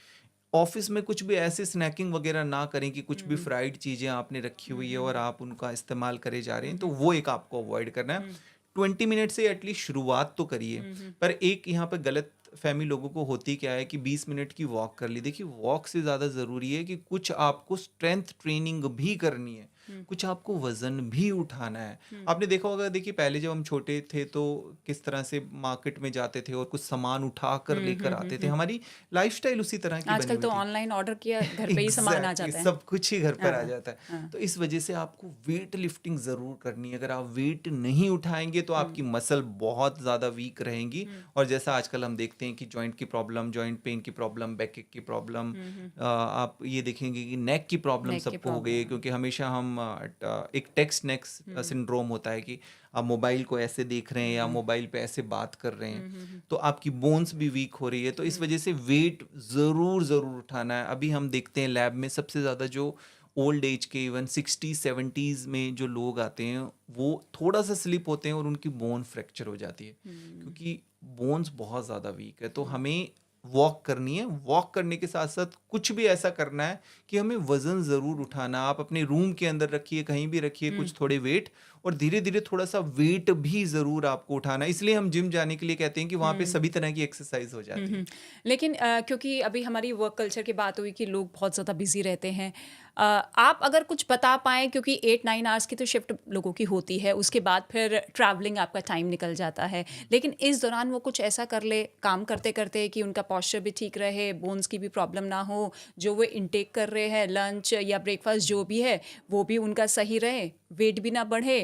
ऑफिस में कुछ भी ऐसे स्नैकिंग वगैरह ना करें कि कुछ भी फ्राइड चीज़ें आपने रखी हुई है और आप उनका इस्तेमाल करे जा रहे हैं, तो वो एक आपको अवॉइड करना है। 20 मिनट से एटलीस्ट शुरुआत तो करिए। पर एक यहाँ पे गलत फहमी लोगों को होती क्या है कि 20 मिनट की वॉक कर ली। देखिए, वॉक से ज़्यादा ज़रूरी है कि कुछ आपको स्ट्रेंथ ट्रेनिंग भी करनी है, कुछ आपको वजन भी उठाना है। आपने देखा होगा, देखिए पहले जब हम छोटे थे तो किस तरह से मार्केट में जाते थे और कुछ सामान उठा कर लेकर आते थे। हमारी लाइफस्टाइल उसी तरह की बनी आजकल हुई तो थी। ऑनलाइन ऑर्डर किया, घर पे ही सामान आ जाता है। सब कुछ ही घर पर आ जाता है। तो इस वजह से आपको वेट लिफ्टिंग ज़रूर करनी है। अगर आप वेट नहीं उठाएंगे तो आपकी मसल बहुत ज़्यादा वीक रहेंगी। और जैसा आजकल हम देखते हैं कि जॉइंट की प्रॉब्लम, जॉइंट पेन की प्रॉब्लम, बैक की प्रॉब्लम, आप ये देखेंगे कि नेक की प्रॉब्लम सबको हो गई है। क्योंकि हमेशा हम एक टेक्स्ट नेक सिंड्रोम होता है कि आप मोबाइल को ऐसे देख रहे हैं या मोबाइल पे ऐसे बात कर रहे हैं, तो आपकी बोन्स भी वीक हो रही है। तो इस वजह से वेट ज़रूर उठाना है। अभी हम देखते हैं लैब में सबसे ज़्यादा जो ओल्ड एज के, इवन 60-70s में जो लोग आते हैं वो थोड़ा सा स्लिप होते हैं और उनकी बोन फ्रैक्चर हो जाती है, क्योंकि बोन्स बहुत ज़्यादा वीक है। तो हमें वॉक करनी है। वॉक करने के साथ साथ कुछ भी ऐसा करना है कि हमें वजन ज़रूर उठाना। आप अपने रूम के अंदर रखिए, कहीं भी रखिए कुछ थोड़े वेट, और धीरे धीरे थोड़ा सा वेट भी ज़रूर आपको उठाना है। इसलिए हम जिम जाने के लिए कहते हैं कि वहाँ पे सभी तरह की एक्सरसाइज हो जाती है। लेकिन क्योंकि अभी हमारी वर्क कल्चर की बात हुई कि लोग बहुत ज़्यादा बिजी रहते हैं, आप अगर कुछ बता पाएँ, क्योंकि 8-9 आवर्स की तो शिफ्ट लोगों की होती है, उसके बाद फिर ट्रैवलिंग आपका टाइम निकल जाता है, लेकिन इस दौरान वो कुछ ऐसा कर ले काम करते करते कि उनका पॉस्चर भी ठीक रहे, बोन्स की भी प्रॉब्लम ना हो, जो वो इनटेक कर रहे हैं लंच या ब्रेकफास्ट जो भी है वो भी उनका सही रहे, वेट भी ना बढ़े।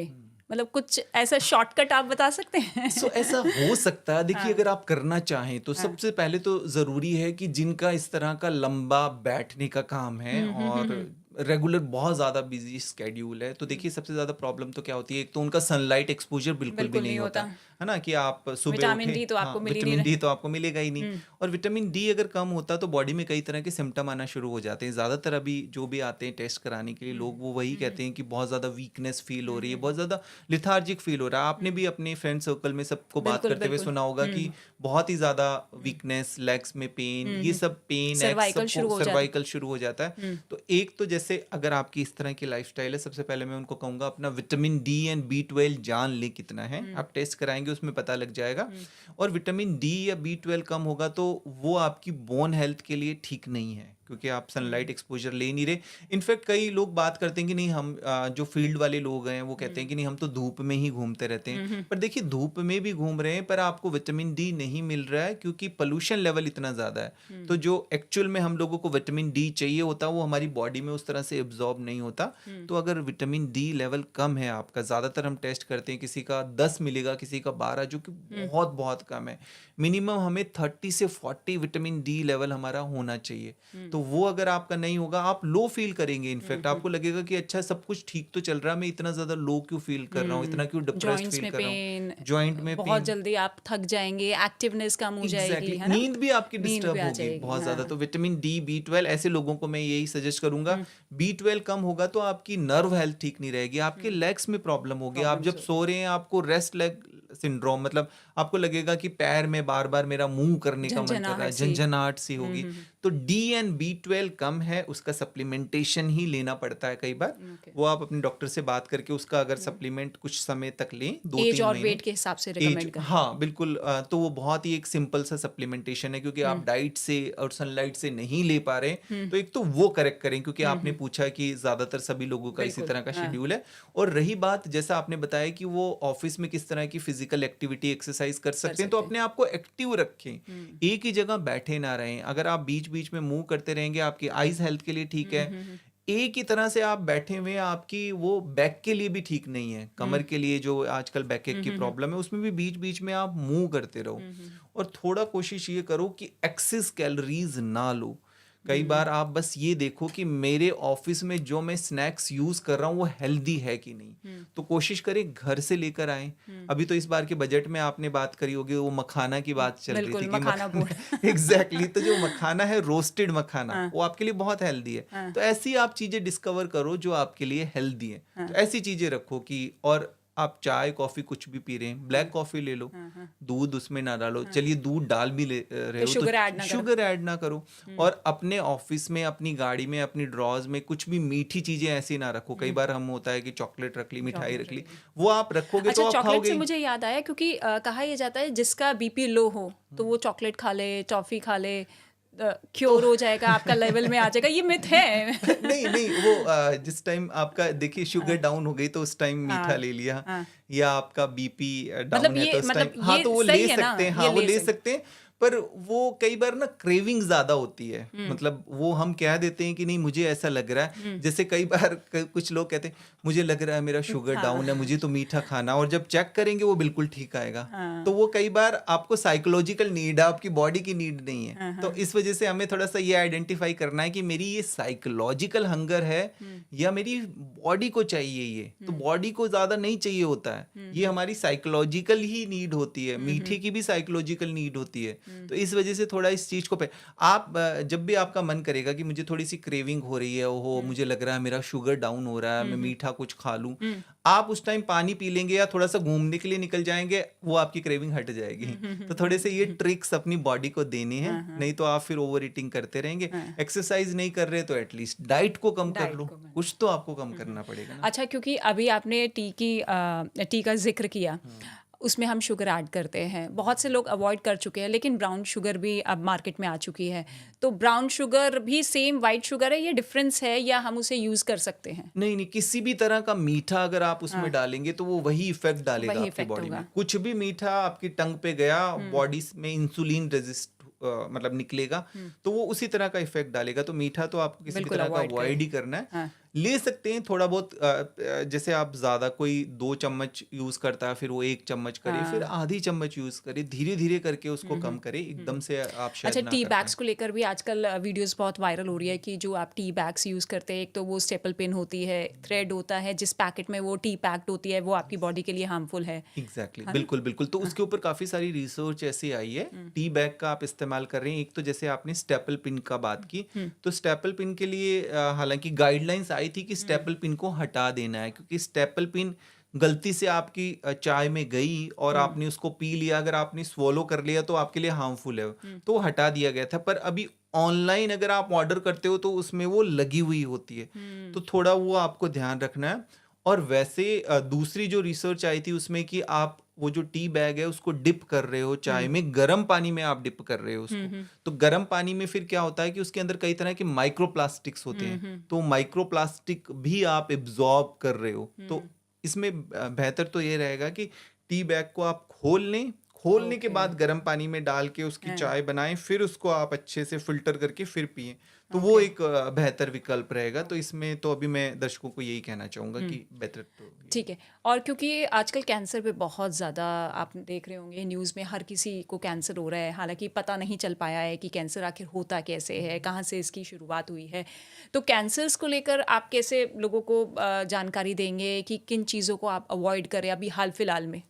मतलब कुछ ऐसा शॉर्टकट आप बता सकते हैं? ऐसा हो सकता है। देखिए, अगर आप करना चाहें तो सबसे पहले तो ज़रूरी है कि जिनका इस तरह का लंबा बैठने का काम है और रेगुलर बहुत ज़्यादा बिजी स्केड्यूल है, तो देखिए सबसे ज़्यादा प्रॉब्लम तो क्या होती है, एक तो उनका सनलाइट एक्सपोजर बिल्कुल भी नहीं होता है ना, कि आप सुबह विटामिन उठे, डी तो आपको मिल ही नहीं विटामिन डी तो आपको मिलेगा ही नहीं। और विटामिन डी अगर कम होता तो बॉडी में कई तरह के सिम्टम आना शुरू हो जाते हैं। ज़्यादातर अभी जो भी आते हैं टेस्ट कराने के लिए लोग, वो वही कहते हैं कि बहुत ज़्यादा वीकनेस फील हो रही है, बहुत ज़्यादा लिथार्जिक फील हो रहा है। आपने भी अपने फ्रेंड सर्कल में सबको बात करते हुए सुना होगा कि बहुत ही ज़्यादा वीकनेस, लेग्स में पेन, ये सब पेन, सर्वाइकल शुरू हो शुरू हो जाता है। तो एक तो जैसे जैसे अगर आपकी इस तरह की लाइफस्टाइल है, सबसे पहले मैं उनको कहूँगा अपना विटामिन डी एंड B12 जान ले कितना है। आप टेस्ट कराएंगे उसमें पता लग जाएगा। और विटामिन डी या B12 कम होगा तो वो आपकी बोन हेल्थ के लिए ठीक नहीं है, क्योंकि आप सनलाइट एक्सपोजर ले नहीं रहे। इनफैक्ट कई लोग बात करते हैं कि नहीं हम जो फील्ड वाले लोग हैं वो कहते हैं कि नहीं हम तो धूप में ही घूमते रहते हैं। पर देखिए धूप में भी घूम रहे हैं पर आपको विटामिन डी नहीं मिल रहा है, क्योंकि पोल्यूशन लेवल इतना ज़्यादा है। तो जो एक्चुअल में हम लोगों को विटामिन डी चाहिए होता है वो हमारी बॉडी में उस तरह से एब्जॉर्ब नहीं होता। तो अगर विटामिन डी लेवल कम है आपका, ज़्यादातर हम टेस्ट करते हैं किसी का 10 मिलेगा, किसी का 12, जो कि बहुत बहुत कम है। मिनिमम हमें 30 से 40 विटामिन डी लेवल हमारा होना चाहिए। तो वो अगर आपका नहीं होगा आप लो फील करेंगे। इनफैक्ट आपको लगेगा कि अच्छा सब कुछ ठीक तो चल रहा है, मैं इतना ज्यादा लो क्यों फील कर रहा हूँ, इतना क्यों डिप्रेस्ड जॉइंट्स फील में कर रहा पेन, हूँ, जॉइंट में बहुत पेन, जल्दी आप थक जाएंगे, एक्टिवनेस कम हो जाएगी, एग्जैक्टली है ना? नींद भी आपकी नींद डिस्टर्ब भी आ होगी जाएगी, बहुत ज्यादा। हाँ। तो विटामिन डी B12 ऐसे लोगों को मैं यही सजेस्ट करूंगा। B12 कम होगा तो आपकी नर्व हेल्थ ठीक नहीं रहेगी, आपके लेग्स में प्रॉब्लम होगी। आप जब सो रहे हैं आपको रेस्ट लेग सिंड्रोम, मतलब आपको लगेगा कि पैर में बार बार मेरा मूव करने का मन कर रहा है, झंझनाहट सी होगी। तो डी एंड B12 कम है, उसका सप्लीमेंटेशन ही लेना पड़ता है कई बार। वो आप अपने डॉक्टर से बात करके उसका अगर सप्लीमेंट कुछ समय तक लें, 2-3 एज और महीने, वेट के हिसाब से रिकमेंड करें। हाँ बिल्कुल। तो वो बहुत ही एक सिंपल सा सप्लीमेंटेशन है, क्योंकि आप डाइट से और सनलाइट से नहीं ले पा रहे। तो एक तो वो करेक्ट करें, क्योंकि आपने पूछा कि ज्यादातर सभी लोगों का इसी तरह का शेड्यूल है। और रही बात जैसा आपने बताया कि वो ऑफिस में किस तरह की फिजिकल एक्टिविटी एक्सरसाइज कर सकते हैं, तो अपने आप को एक्टिव रखें, एक ही जगह बैठे ना रहें। अगर आप बीच बीच में मूव करते रहेंगे आपकी आईज हेल्थ के लिए ठीक है। एक ही तरह से आप बैठे हुए आपकी वो बैक के लिए भी ठीक नहीं है, कमर के लिए जो आजकल बैक एक की प्रॉब्लम है उसमें भी बीच बीच में आप मूव करते रहो। और थोड़ा कोशिश ये करो कि एक्सेस कैलोरीज ना लो। कई बार आप बस ये देखो कि मेरे ऑफिस में जो मैं स्नैक्स यूज कर रहा हूँ वो हेल्दी है कि नहीं। तो कोशिश करें घर से लेकर आए। अभी तो इस बार के बजट में आपने बात करी होगी, वो मखाना की बात चल रही थी कि मखाना एग्जैक्टली। तो जो मखाना है, रोस्टेड मखाना, वो आपके लिए बहुत हेल्दी है। तो ऐसी आप चीजें डिस्कवर करो जो आपके लिए हेल्दी है। तो ऐसी चीजें रखो कि, और आप चाय कॉफी कुछ भी पी रहे हैं, ब्लैक कॉफी ले लो, दूध उसमें ना डालो। चलिए दूध डाल भी ले रहे हो तो शुगर ऐड ना करो। और अपने ऑफिस में, अपनी गाड़ी में, अपनी ड्रॉज में कुछ भी मीठी चीजें ऐसी ना रखो। कई बार हम होता है कि चॉकलेट रख ली, मिठाई रख ली, वो आप रखोगे तो आप चॉकलेट खाओगे। से मुझे याद आया, क्योंकि कहा यह जाता है जिसका बीपी लो हो तो वो चॉकलेट खा ले, टॉफी खा ले, क्योर हो जाएगा, आपका लेवल में आ जाएगा। ये मिथ है। नहीं नहीं, वो जिस टाइम आपका देखिए शुगर डाउन हो गई तो उस टाइम मीठा ले लिया, या आपका बीपी डाउन है तो उस टाइम, हाँ तो वो ले सकते हैं, हाँ वो ले सकते हैं। पर वो कई बार ना क्रेविंग ज्यादा होती है, मतलब वो हम कह देते हैं कि नहीं मुझे ऐसा लग रहा है। जैसे कई बार कुछ लोग कहते हैं मुझे लग रहा है मेरा शुगर डाउन है, मुझे तो मीठा खाना, और जब चेक करेंगे वो बिल्कुल ठीक आएगा। तो वो कई बार आपको साइकोलॉजिकल नीड है, आपकी बॉडी की नीड नहीं है। तो इस वजह से हमें थोड़ा सा ये आइडेंटिफाई करना है कि मेरी ये साइकोलॉजिकल हंगर है या मेरी बॉडी को चाहिए ये। तो बॉडी को ज्यादा नहीं चाहिए होता है, ये हमारी साइकोलॉजिकल ही नीड होती है। मीठे की भी साइकोलॉजिकल नीड होती है। तो इस वजह से थोड़ा इस चीज को आप जब भी आपका मन करेगा कि मुझे थोड़ी सी क्रेविंग हो रही है, ओहो मुझे लग रहा है मेरा शुगर डाउन हो रहा है, मैं मीठा कुछ खा लूं, आप उस टाइम पानी पी लेंगे या थोड़ा सा घूमने के लिए निकल जाएंगे, वो आपकी क्रेविंग हट जाएगी। तो थोड़े से ये ट्रिक्स अपनी बॉडी को देने हैं, नहीं तो आप फिर ओवर ईटिंग करते रहेंगे। एक्सरसाइज नहीं कर रहे तो एटलीस्ट डाइट को कम कर लो, कुछ तो आपको कम करना पड़ेगा ना। अच्छा, क्योंकि अभी आपने टी का जिक्र किया, उसमें हम शुगर ऐड करते हैं, बहुत से लोग अवॉइड कर चुके हैं, लेकिन ब्राउन शुगर भी अब मार्केट में आ चुकी है। तो ब्राउन शुगर भी सेम वाइट शुगर है, ये डिफरेंस है या हम उसे यूज कर सकते हैं? नहीं नहीं, किसी भी तरह का मीठा अगर आप उसमें डालेंगे तो वो वही इफेक्ट डालेगा आपकी बॉडी में। कुछ भी मीठा आपकी टंग पे गया, बॉडी में इंसुलिन रेजिस्ट मतलब निकलेगा, तो वो उसी तरह का इफेक्ट डालेगा। तो मीठा तो आपको किसी भी तरह का अवॉइड ही करना है। ले सकते हैं थोड़ा बहुत, जैसे आप ज्यादा कोई 2 चम्मच यूज करता है फिर वो 1 चम्मच करे, फिर आधी चम्मच यूज करे, धीरे धीरे करके उसको कम करे, एकदम से आप शायद अच्छा, टी बैग्स को लेकर भी आजकल वीडियोस बहुत वायरल हो रही है कि जो आप टी बैग्स यूज करते हैं, एक तो वो स्टेपल पिन होती है, थ्रेड होता है, जिस पैकेट में वो टी पैक्ड होती है वो आपकी बॉडी के लिए हार्मफुल है। एग्जैक्टली, बिल्कुल बिल्कुल। तो उसके ऊपर काफी सारी रिसर्च ऐसी आई है। टी बैग का आप इस्तेमाल कर रहे हैं, एक तो जैसे आपने स्टेपल पिन का बात की, तो स्टेपल पिन के लिए हालांकि गाइडलाइंस आई थी कि स्टेपल पिन को हटा देना है, क्योंकि स्टेपल पिन गलती से आपकी चाय में गई और आपने उसको पी लिया, अगर आपने स्वॉलो कर लिया तो आपके लिए हार्मफुल है, तो वो हटा दिया गया था। पर अभी ऑनलाइन अगर आप ऑर्डर करते हो तो उसमें वो लगी हुई होती है, तो थोड़ा वो आपको ध्यान रखना है। और वैसे दूसरी जो रिसर्च आई थी उसमें कि आप वो जो टी बैग है उसको डिप कर रहे हो चाय में, गर्म पानी में आप डिप कर रहे हो उसको, तो गर्म पानी में फिर क्या होता है कि उसके अंदर कई तरह के माइक्रोप्लास्टिक्स होते हैं, तो माइक्रोप्लास्टिक भी आप एब्जॉर्ब कर रहे हो। तो इसमें बेहतर तो ये रहेगा कि टी बैग को आप खोल लें, खोलने के ओके। बाद गर्म पानी में डाल के उसकी हाँ। चाय बनाएं, फिर उसको आप अच्छे से फिल्टर करके फिर पिएं, तो वो ओके। एक बेहतर विकल्प रहेगा। तो इसमें तो अभी मैं दर्शकों को यही कहना चाहूंगा कि बेटर तो यही। ठीक है। और क्योंकि आजकल कैंसर पे बहुत ज़्यादा आप देख रहे होंगे न्यूज़ में, हर किसी को कैंसर हो रहा है, हालांकि पता नहीं चल पाया है कि कैंसर आखिर होता कैसे है, कहाँ से इसकी शुरुआत हुई है। तो कैंसर्स को लेकर आप कैसे लोगों को जानकारी देंगे कि किन चीज़ों को आप अवॉइड करें अभी हाल फिलहाल में?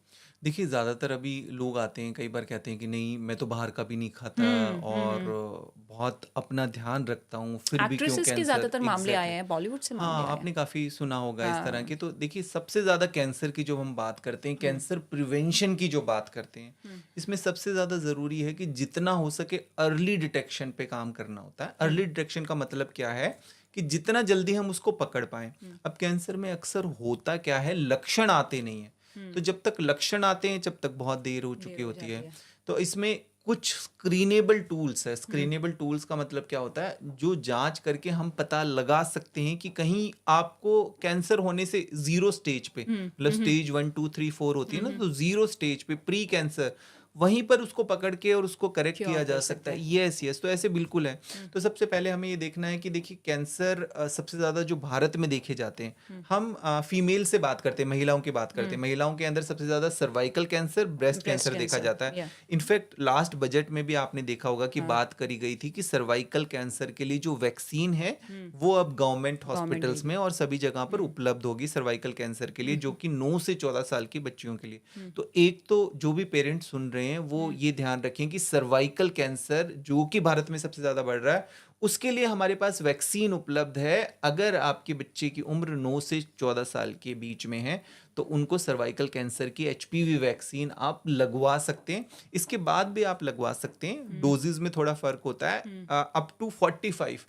देखिए, ज़्यादातर अभी लोग आते हैं, कई बार कहते हैं कि नहीं मैं तो बाहर का भी नहीं खाता और बहुत अपना ध्यान रखता हूँ, फिर भी क्यों एक्ट्रेसेस के कैंसर। ज़्यादातर मामले आए एग्जैक्टली। हैं, बॉलीवुड से मामले हाँ, आए हैं। आपने काफ़ी सुना होगा इस तरह हाँ। के। तो देखिए, सबसे ज़्यादा कैंसर की जो हम बात करते हैं, कैंसर प्रिवेंशन की जो बात करते हैं, इसमें सबसे ज़्यादा ज़रूरी है कि जितना हो सके अर्ली डिटेक्शन पे काम करना होता है। अर्ली डिटेक्शन का मतलब क्या है कि जितना जल्दी हम उसको पकड़ पाएं। अब कैंसर में अक्सर होता क्या है, लक्षण आते नहीं है, तो जब तक लक्षण आते हैं जब तक बहुत देर हो देर चुकी हो होती जाती है। है। तो इसमें कुछ स्क्रीनेबल टूल्स है। स्क्रीनेबल टूल्स का मतलब क्या होता है, जो जांच करके हम पता लगा सकते हैं कि कहीं आपको कैंसर होने से जीरो स्टेज पे, मतलब स्टेज 1 2 3 4 होती है ना, तो जीरो स्टेज पे प्री कैंसर, वहीं पर उसको पकड़ के और उसको करेक्ट क्योर किया कर जा सकता सकते है। हैं। यस यस, तो ऐसे बिल्कुल है। तो सबसे पहले हमें ये देखना है कि देखिए, कैंसर सबसे ज्यादा जो भारत में देखे जाते हैं, हम फीमेल से बात करते हैं, महिलाओं की बात करते हैं, महिलाओं के अंदर सबसे ज्यादा cervical cancer, breast breast cancer देखा कैंसर जाता है। या इनफैक्ट लास्ट बजट में भी आपने देखा होगा कि हाँ। बात करी गई थी कि सर्वाइकल कैंसर के लिए जो वैक्सीन है वो अब गवर्नमेंट गवर्नमेंट हॉस्पिटल्स में देगी। और सभी जगह पर उपलब्ध होगी सर्वाइकल कैंसर के लिए, जो कि 9 से 14 साल की बच्चियों के लिए। तो एक तो जो भी पेरेंट्स सुन रहे हैं वो ये ध्यान रखें कि सर्वाइकल कैंसर जो कि भारत में सबसे ज्यादा बढ़ रहा है, उसके लिए हमारे पास वैक्सीन उपलब्ध है। अगर आपके बच्चे की उम्र 9 से 14 साल के बीच में है तो उनको सर्वाइकल कैंसर की एचपीवी वैक्सीन आप लगवा सकते हैं। इसके बाद भी आप लगवा सकते हैं, डोजेज में थोड़ा फर्क होता है। अप टू 45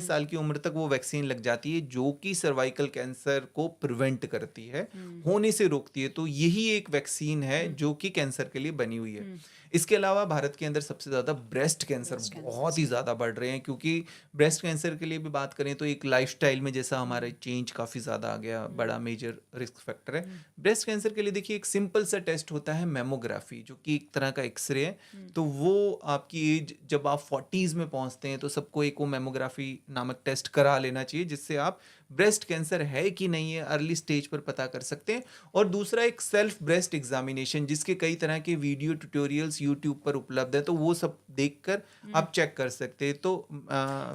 साल की उम्र तक वो वैक्सीन लग जाती है, जो कि सर्वाइकल कैंसर को प्रिवेंट करती है, होने से रोकती है। तो यही एक वैक्सीन है जो कि कैंसर के लिए बनी हुई है। इसके अलावा भारत के अंदर सबसे ज्यादा ब्रेस्ट कैंसर बहुत ही ज्यादा बढ़ रहे हैं, क्योंकि ब्रेस्ट कैंसर के लिए भी बात करें तो एक लाइफस्टाइल में जैसा हमारा चेंज काफी ज्यादा आ गया, बड़ा मेजर रिस्क फैक्टर है। ब्रेस्ट कैंसर के लिए देखिए, एक सिंपल सा टेस्ट होता है मैमोग्राफी, जो कि एक तरह का एक्सरे है। तो वो आपकी एज जब आप 40s में पहुंचते हैं तो सबको एक वो मैमोग्राफी नामक टेस्ट करा लेना चाहिए, जिससे आप ब्रेस्ट कैंसर है कि नहीं है अर्ली स्टेज पर पता कर सकते हैं। और दूसरा एक सेल्फ ब्रेस्ट एग्जामिनेशन, जिसके कई तरह के वीडियो ट्यूटोरियल्स यूट्यूब पर उपलब्ध है, तो वो सब देखकर आप चेक कर सकते हैं। तो ये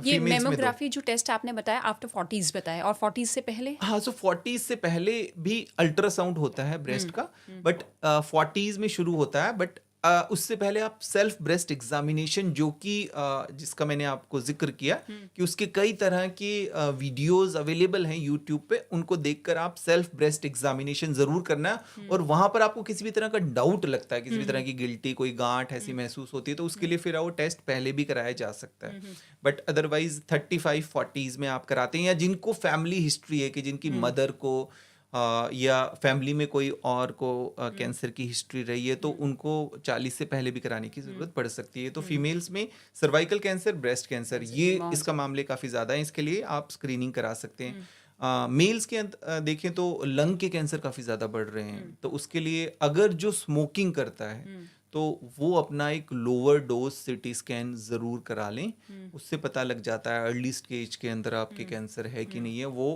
फीमेल्स में दो। मेमोग्राफी जो टेस्ट आपने बताया आफ्टर 40s बताया, और 40s से पहले? हाँ, सो 40s से पहले भी अल्ट्रासाउंड होता है ब्रेस्ट का, बट 40s में शुरू होता है। बट उससे पहले आप सेल्फ ब्रेस्ट एग्जामिनेशन, जो कि जिसका मैंने आपको जिक्र किया कि उसके कई तरह के वीडियोस अवेलेबल हैं यूट्यूब पे, उनको देखकर आप सेल्फ ब्रेस्ट एग्जामिनेशन जरूर करना। और वहां पर आपको किसी भी तरह का डाउट लगता है, किसी भी तरह की गिल्टी, कोई गांठ ऐसी महसूस होती है, तो उसके लिए फिर वो टेस्ट पहले भी कराया जा सकता है। बट अदरवाइज 35-40s में आप कराते हैं, या जिनको फैमिली हिस्ट्री है कि जिनकी मदर को या फैमिली में कोई और को कैंसर की हिस्ट्री रही है, तो उनको 40 से पहले भी कराने की जरूरत पड़ सकती है। तो फीमेल्स में सर्वाइकल कैंसर, ब्रेस्ट कैंसर, ये इसका मामले काफी ज्यादा है, इसके लिए आप स्क्रीनिंग करा सकते हैं। मेल्स के देखें तो लंग के कैंसर काफी ज्यादा बढ़ रहे हैं, तो उसके लिए अगर जो स्मोकिंग करता है तो वो अपना एक लोअर डोज सीटी स्कैन जरूर करा लें। उससे पता लग जाता है अर्ली स्टेज के अंदर आपके कैंसर है कि नहीं है। वो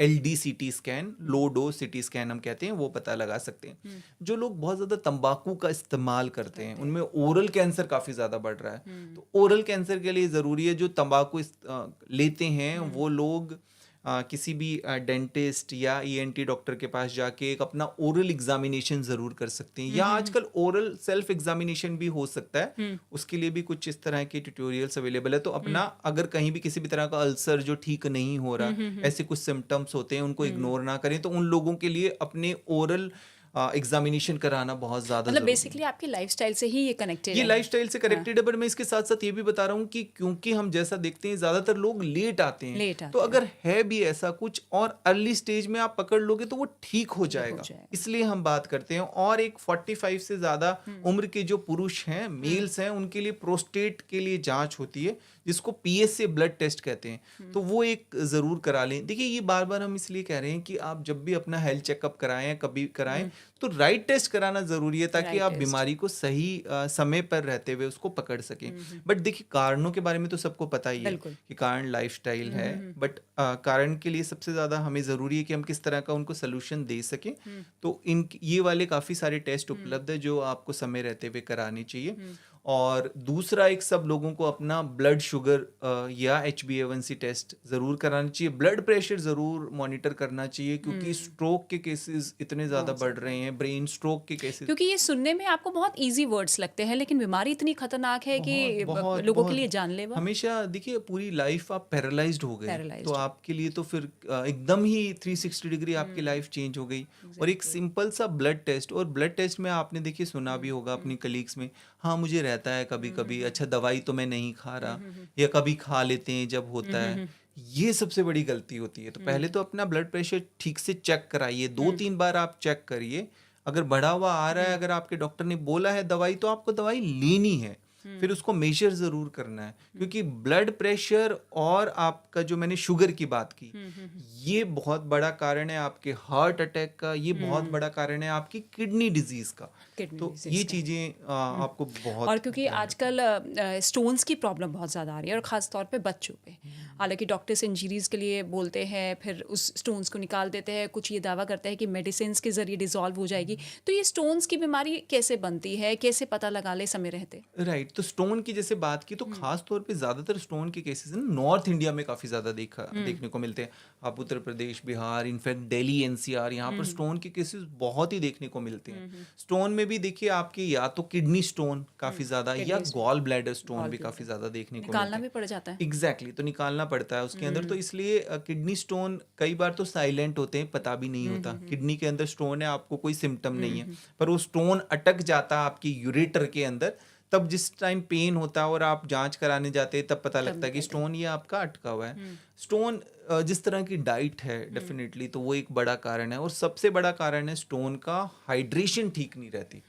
LD-CT scan, low dose CT scan हम कहते हैं, वो पता लगा सकते हैं। जो लोग बहुत ज्यादा तंबाकू का इस्तेमाल करते हैं, उनमें ओरल कैंसर काफी ज्यादा बढ़ रहा है। तो ओरल कैंसर के लिए जरूरी है, जो तंबाकू लेते हैं वो लोग किसी भी डेंटिस्ट या ईएनटी डॉक्टर के पास जाके एक अपना ओरल एग्जामिनेशन ज़रूर कर सकते हैं, या आजकल ओरल सेल्फ एग्जामिनेशन भी हो सकता है, उसके लिए भी कुछ इस तरह के ट्यूटोरियल्स अवेलेबल है। तो अपना अगर कहीं भी किसी भी तरह का अल्सर जो ठीक नहीं हो रहा, ऐसे कुछ सिम्टम्स होते हैं, उनको इग्नोर ना करें, तो उन लोगों के लिए अपने ओरल एग्जामिनेशन कराना बहुत ज़्यादा मतलब ज़रूरी है। बेसिकली आपकी लाइफस्टाइल से ही ये कनेक्टेड ये है। लाइफस्टाइल से कनेक्टेड है, बट मैं इसके साथ साथ ये भी बता रहा हूँ कि क्योंकि हम जैसा देखते हैं ज़्यादातर लोग लेट आते हैं, लेट तो आते अगर है भी ऐसा कुछ और अर्ली स्टेज में आप पकड़ लोगे तो वो ठीक हो जाएगा। जाएगा। इसलिए हम बात करते हैं। और एक 45 से ज़्यादा उम्र के जो पुरुष हैं, मेल्स हैं, उनके लिए प्रोस्टेट के लिए जांच होती है, जिसको पीएसए ब्लड टेस्ट कहते हैं, तो वो एक ज़रूर करा लें। देखिए, ये बार बार हम इसलिए कह रहे हैं कि आप जब भी अपना हेल्थ चेकअप कराएं, कभी कराएं, तो राइट टेस्ट कराना ज़रूरी है, ताकि राइट आप टेस्ट। बीमारी को सही समय पर रहते हुए उसको पकड़ सकें। बट देखिए, कारणों के बारे में तो सबको पता ही है बिल्कुल। कि कारण लाइफस्टाइल है, बट कारण के लिए सबसे ज़्यादा हमें ज़रूरी है कि हम किस तरह का उनको सोल्यूशन दे सकें। तो ये वाले काफ़ी सारे टेस्ट उपलब्ध है जो आपको समय रहते हुए कराने चाहिए। और दूसरा, एक सब लोगों को अपना ब्लड शुगर या HbA1c टेस्ट ज़रूर कराना चाहिए। ब्लड प्रेशर ज़रूर मॉनिटर करना चाहिए, क्योंकि स्ट्रोक के केसेस इतने ज़्यादा बढ़ रहे हैं, ब्रेन स्ट्रोक के केसेस। क्योंकि ये सुनने में आपको बहुत इजी वर्ड्स लगते हैं, लेकिन बीमारी इतनी खतरनाक है कि बहुत लोगों के बहुत लिए जानलेवा। हमेशा देखिए, पूरी लाइफ आप पैरालाइज्ड हो गए, Paralyzed तो आपके लिए तो फिर एकदम ही 360 डिग्री आपकी लाइफ चेंज हो गई। और एक सिंपल सा ब्लड टेस्ट, और ब्लड टेस्ट में आपने देखिए सुना भी होगा अपनी कलीग्स में, हाँ मुझे रहता है कभी कभी, अच्छा दवाई तो मैं नहीं खा रहा, या कभी खा लेते हैं जब होता है। ये सबसे बड़ी गलती होती है। तो पहले तो अपना ब्लड प्रेशर ठीक से चेक कराइए, 2-3 बार आप चेक करिए। अगर बढ़ा हुआ आ रहा है, अगर आपके डॉक्टर ने बोला है दवाई, तो आपको दवाई लेनी है, फिर उसको मेजर ज़रूर करना है। क्योंकि ब्लड प्रेशर और आपका जो मैंने शुगर की बात की, ये बहुत बड़ा कारण है आपके हार्ट अटैक का, ये बहुत बड़ा कारण है आपकी किडनी डिजीज का। Kidney तो disease ये का। चीज़ें आपको बहुत और क्योंकि आजकल स्टोन्स की प्रॉब्लम बहुत ज़्यादा आ रही है, और ख़ास तौर पे बच्चों पे। हालांकि डॉक्टर्स इंजरीज के लिए बोलते हैं, फिर उस स्टोन्स को निकाल देते हैं, कुछ ये दावा करते हैं कि मेडिसिन के ज़रिए डिसॉल्व हो जाएगी। तो ये स्टोन्स की बीमारी कैसे बनती है, कैसे पता लगा ले समय रहते? राइट। तो स्टोन की जैसे बात की, तो खास तौर पे ज़्यादातर स्टोन के केसेस नॉर्थ इंडिया में काफ़ी ज़्यादा देखने को मिलते हैं। आप उत्तर प्रदेश, बिहार, इनफैक्ट दिल्ली, एनसीआर, यहाँ पर स्टोन के केसेस बहुत ही देखने को मिलते हैं। स्टोन में भी देखिए, आपके या तो किडनी स्टोन काफ़ी ज़्यादा, या गॉल ब्लैडर स्टोन भी काफ़ी ज़्यादा देखने को मिलते निकालना हैं। भी पड़ जाता है। एग्जैक्टली तो निकालना पड़ता है उसके अंदर। तो इसलिए किडनी स्टोन कई बार तो साइलेंट होते हैं, पता भी नहीं होता किडनी के अंदर स्टोन है, आपको कोई सिम्टम नहीं है, पर वो स्टोन अटक जाता है आपकी यूरेटर के अंदर। तब जिस टाइम पेन होता है और आप जांच कराने जाते हैं, तब पता लगता है कि स्टोन ये आपका अटका हुआ है। स्टोन जिस तरह की डाइट है, डेफिनेटली तो वो एक बड़ा कारण है। और सबसे बड़ा कारण है स्टोन का, हाइड्रेशन ठीक नहीं रहती।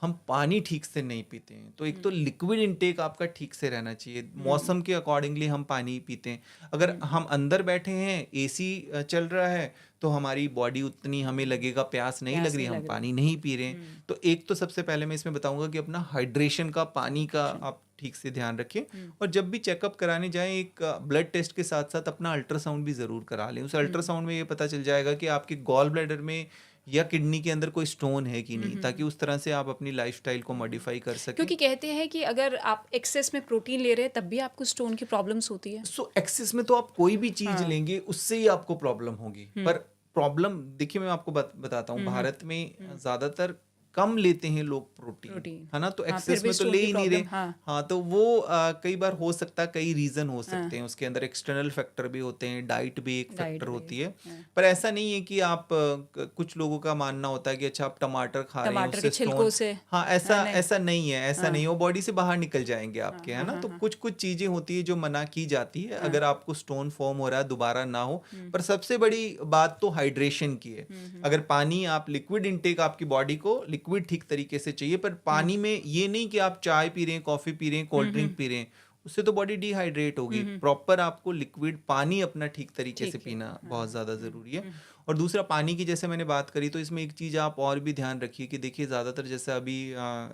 हम पानी ठीक से नहीं पीते हैं। तो एक तो लिक्विड इनटेक आपका ठीक से रहना चाहिए, मौसम के अकॉर्डिंगली हम पानी पीते हैं। अगर हम अंदर बैठे हैं, एसी चल रहा है, तो हमारी बॉडी उतनी, हमें लगेगा प्यास नहीं लग रही, हम पानी नहीं पी रहे हैं। तो एक तो सबसे पहले मैं इसमें बताऊंगा कि अपना हाइड्रेशन का, पानी का आप ठीक से ध्यान रखें। और जब भी चेकअप कराने जाएं, एक ब्लड टेस्ट के साथ साथ अपना अल्ट्रासाउंड भी ज़रूर करा लें। उस अल्ट्रासाउंड में ये पता चल जाएगा कि आपके गॉल ब्लैडर में या किडनी के अंदर कोई स्टोन है कि नहीं, ताकि उस तरह से आप अपनी लाइफस्टाइल को मॉडिफाई कर सकें। क्योंकि कहते हैं कि अगर आप एक्सेस में प्रोटीन ले रहे हैं, तब भी आपको स्टोन की प्रॉब्लम्स होती है। सो एक्सेस में तो आप कोई भी चीज लेंगे, उससे ही आपको प्रॉब्लम होगी। पर प्रॉब्लम देखिए, मैं आपको बताता हूँ, भारत में ज़्यादातर कम लेते हैं लोग प्रोटीन, है ना, तो एक्सेस में तो ले ही नहीं रहे। हाँ, तो वो कई बार हो सकता है, कई रीजन हो सकते हैं उसके अंदर, एक्सटर्नल फैक्टर भी होते हैं, डाइट भी एक फैक्टर होती है। पर ऐसा नहीं है कि आप कुछ लोगों का मानना होता है कि अच्छा आप टमाटर खा रहे हैं उससे छिलकों से, हाँ, ऐसा नहीं है, ऐसा नहीं, वो बॉडी से बाहर निकल जाएंगे आपके, है ना। तो कुछ चीजें होती है जो मना की जाती है, अगर आपको स्टोन फॉर्म हो रहा है, दोबारा ना हो। पर सबसे बड़ी बात तो हाइड्रेशन की है। अगर पानी, आप लिक्विड इनटेक, आपकी बॉडी को लिक्विड ठीक तरीके से चाहिए। पर पानी में ये नहीं कि आप चाय पी रहे हैं, कॉफी पी रहे हैं, कोल्ड ड्रिंक पी रहे हैं, उससे तो बॉडी डिहाइड्रेट होगी। प्रॉपर आपको लिक्विड पानी अपना ठीक तरीके से पीना बहुत ज़्यादा ज़रूरी है। और दूसरा, पानी की जैसे मैंने बात करी, तो इसमें एक चीज़ आप और भी ध्यान रखिए कि देखिए, ज़्यादातर जैसे अभी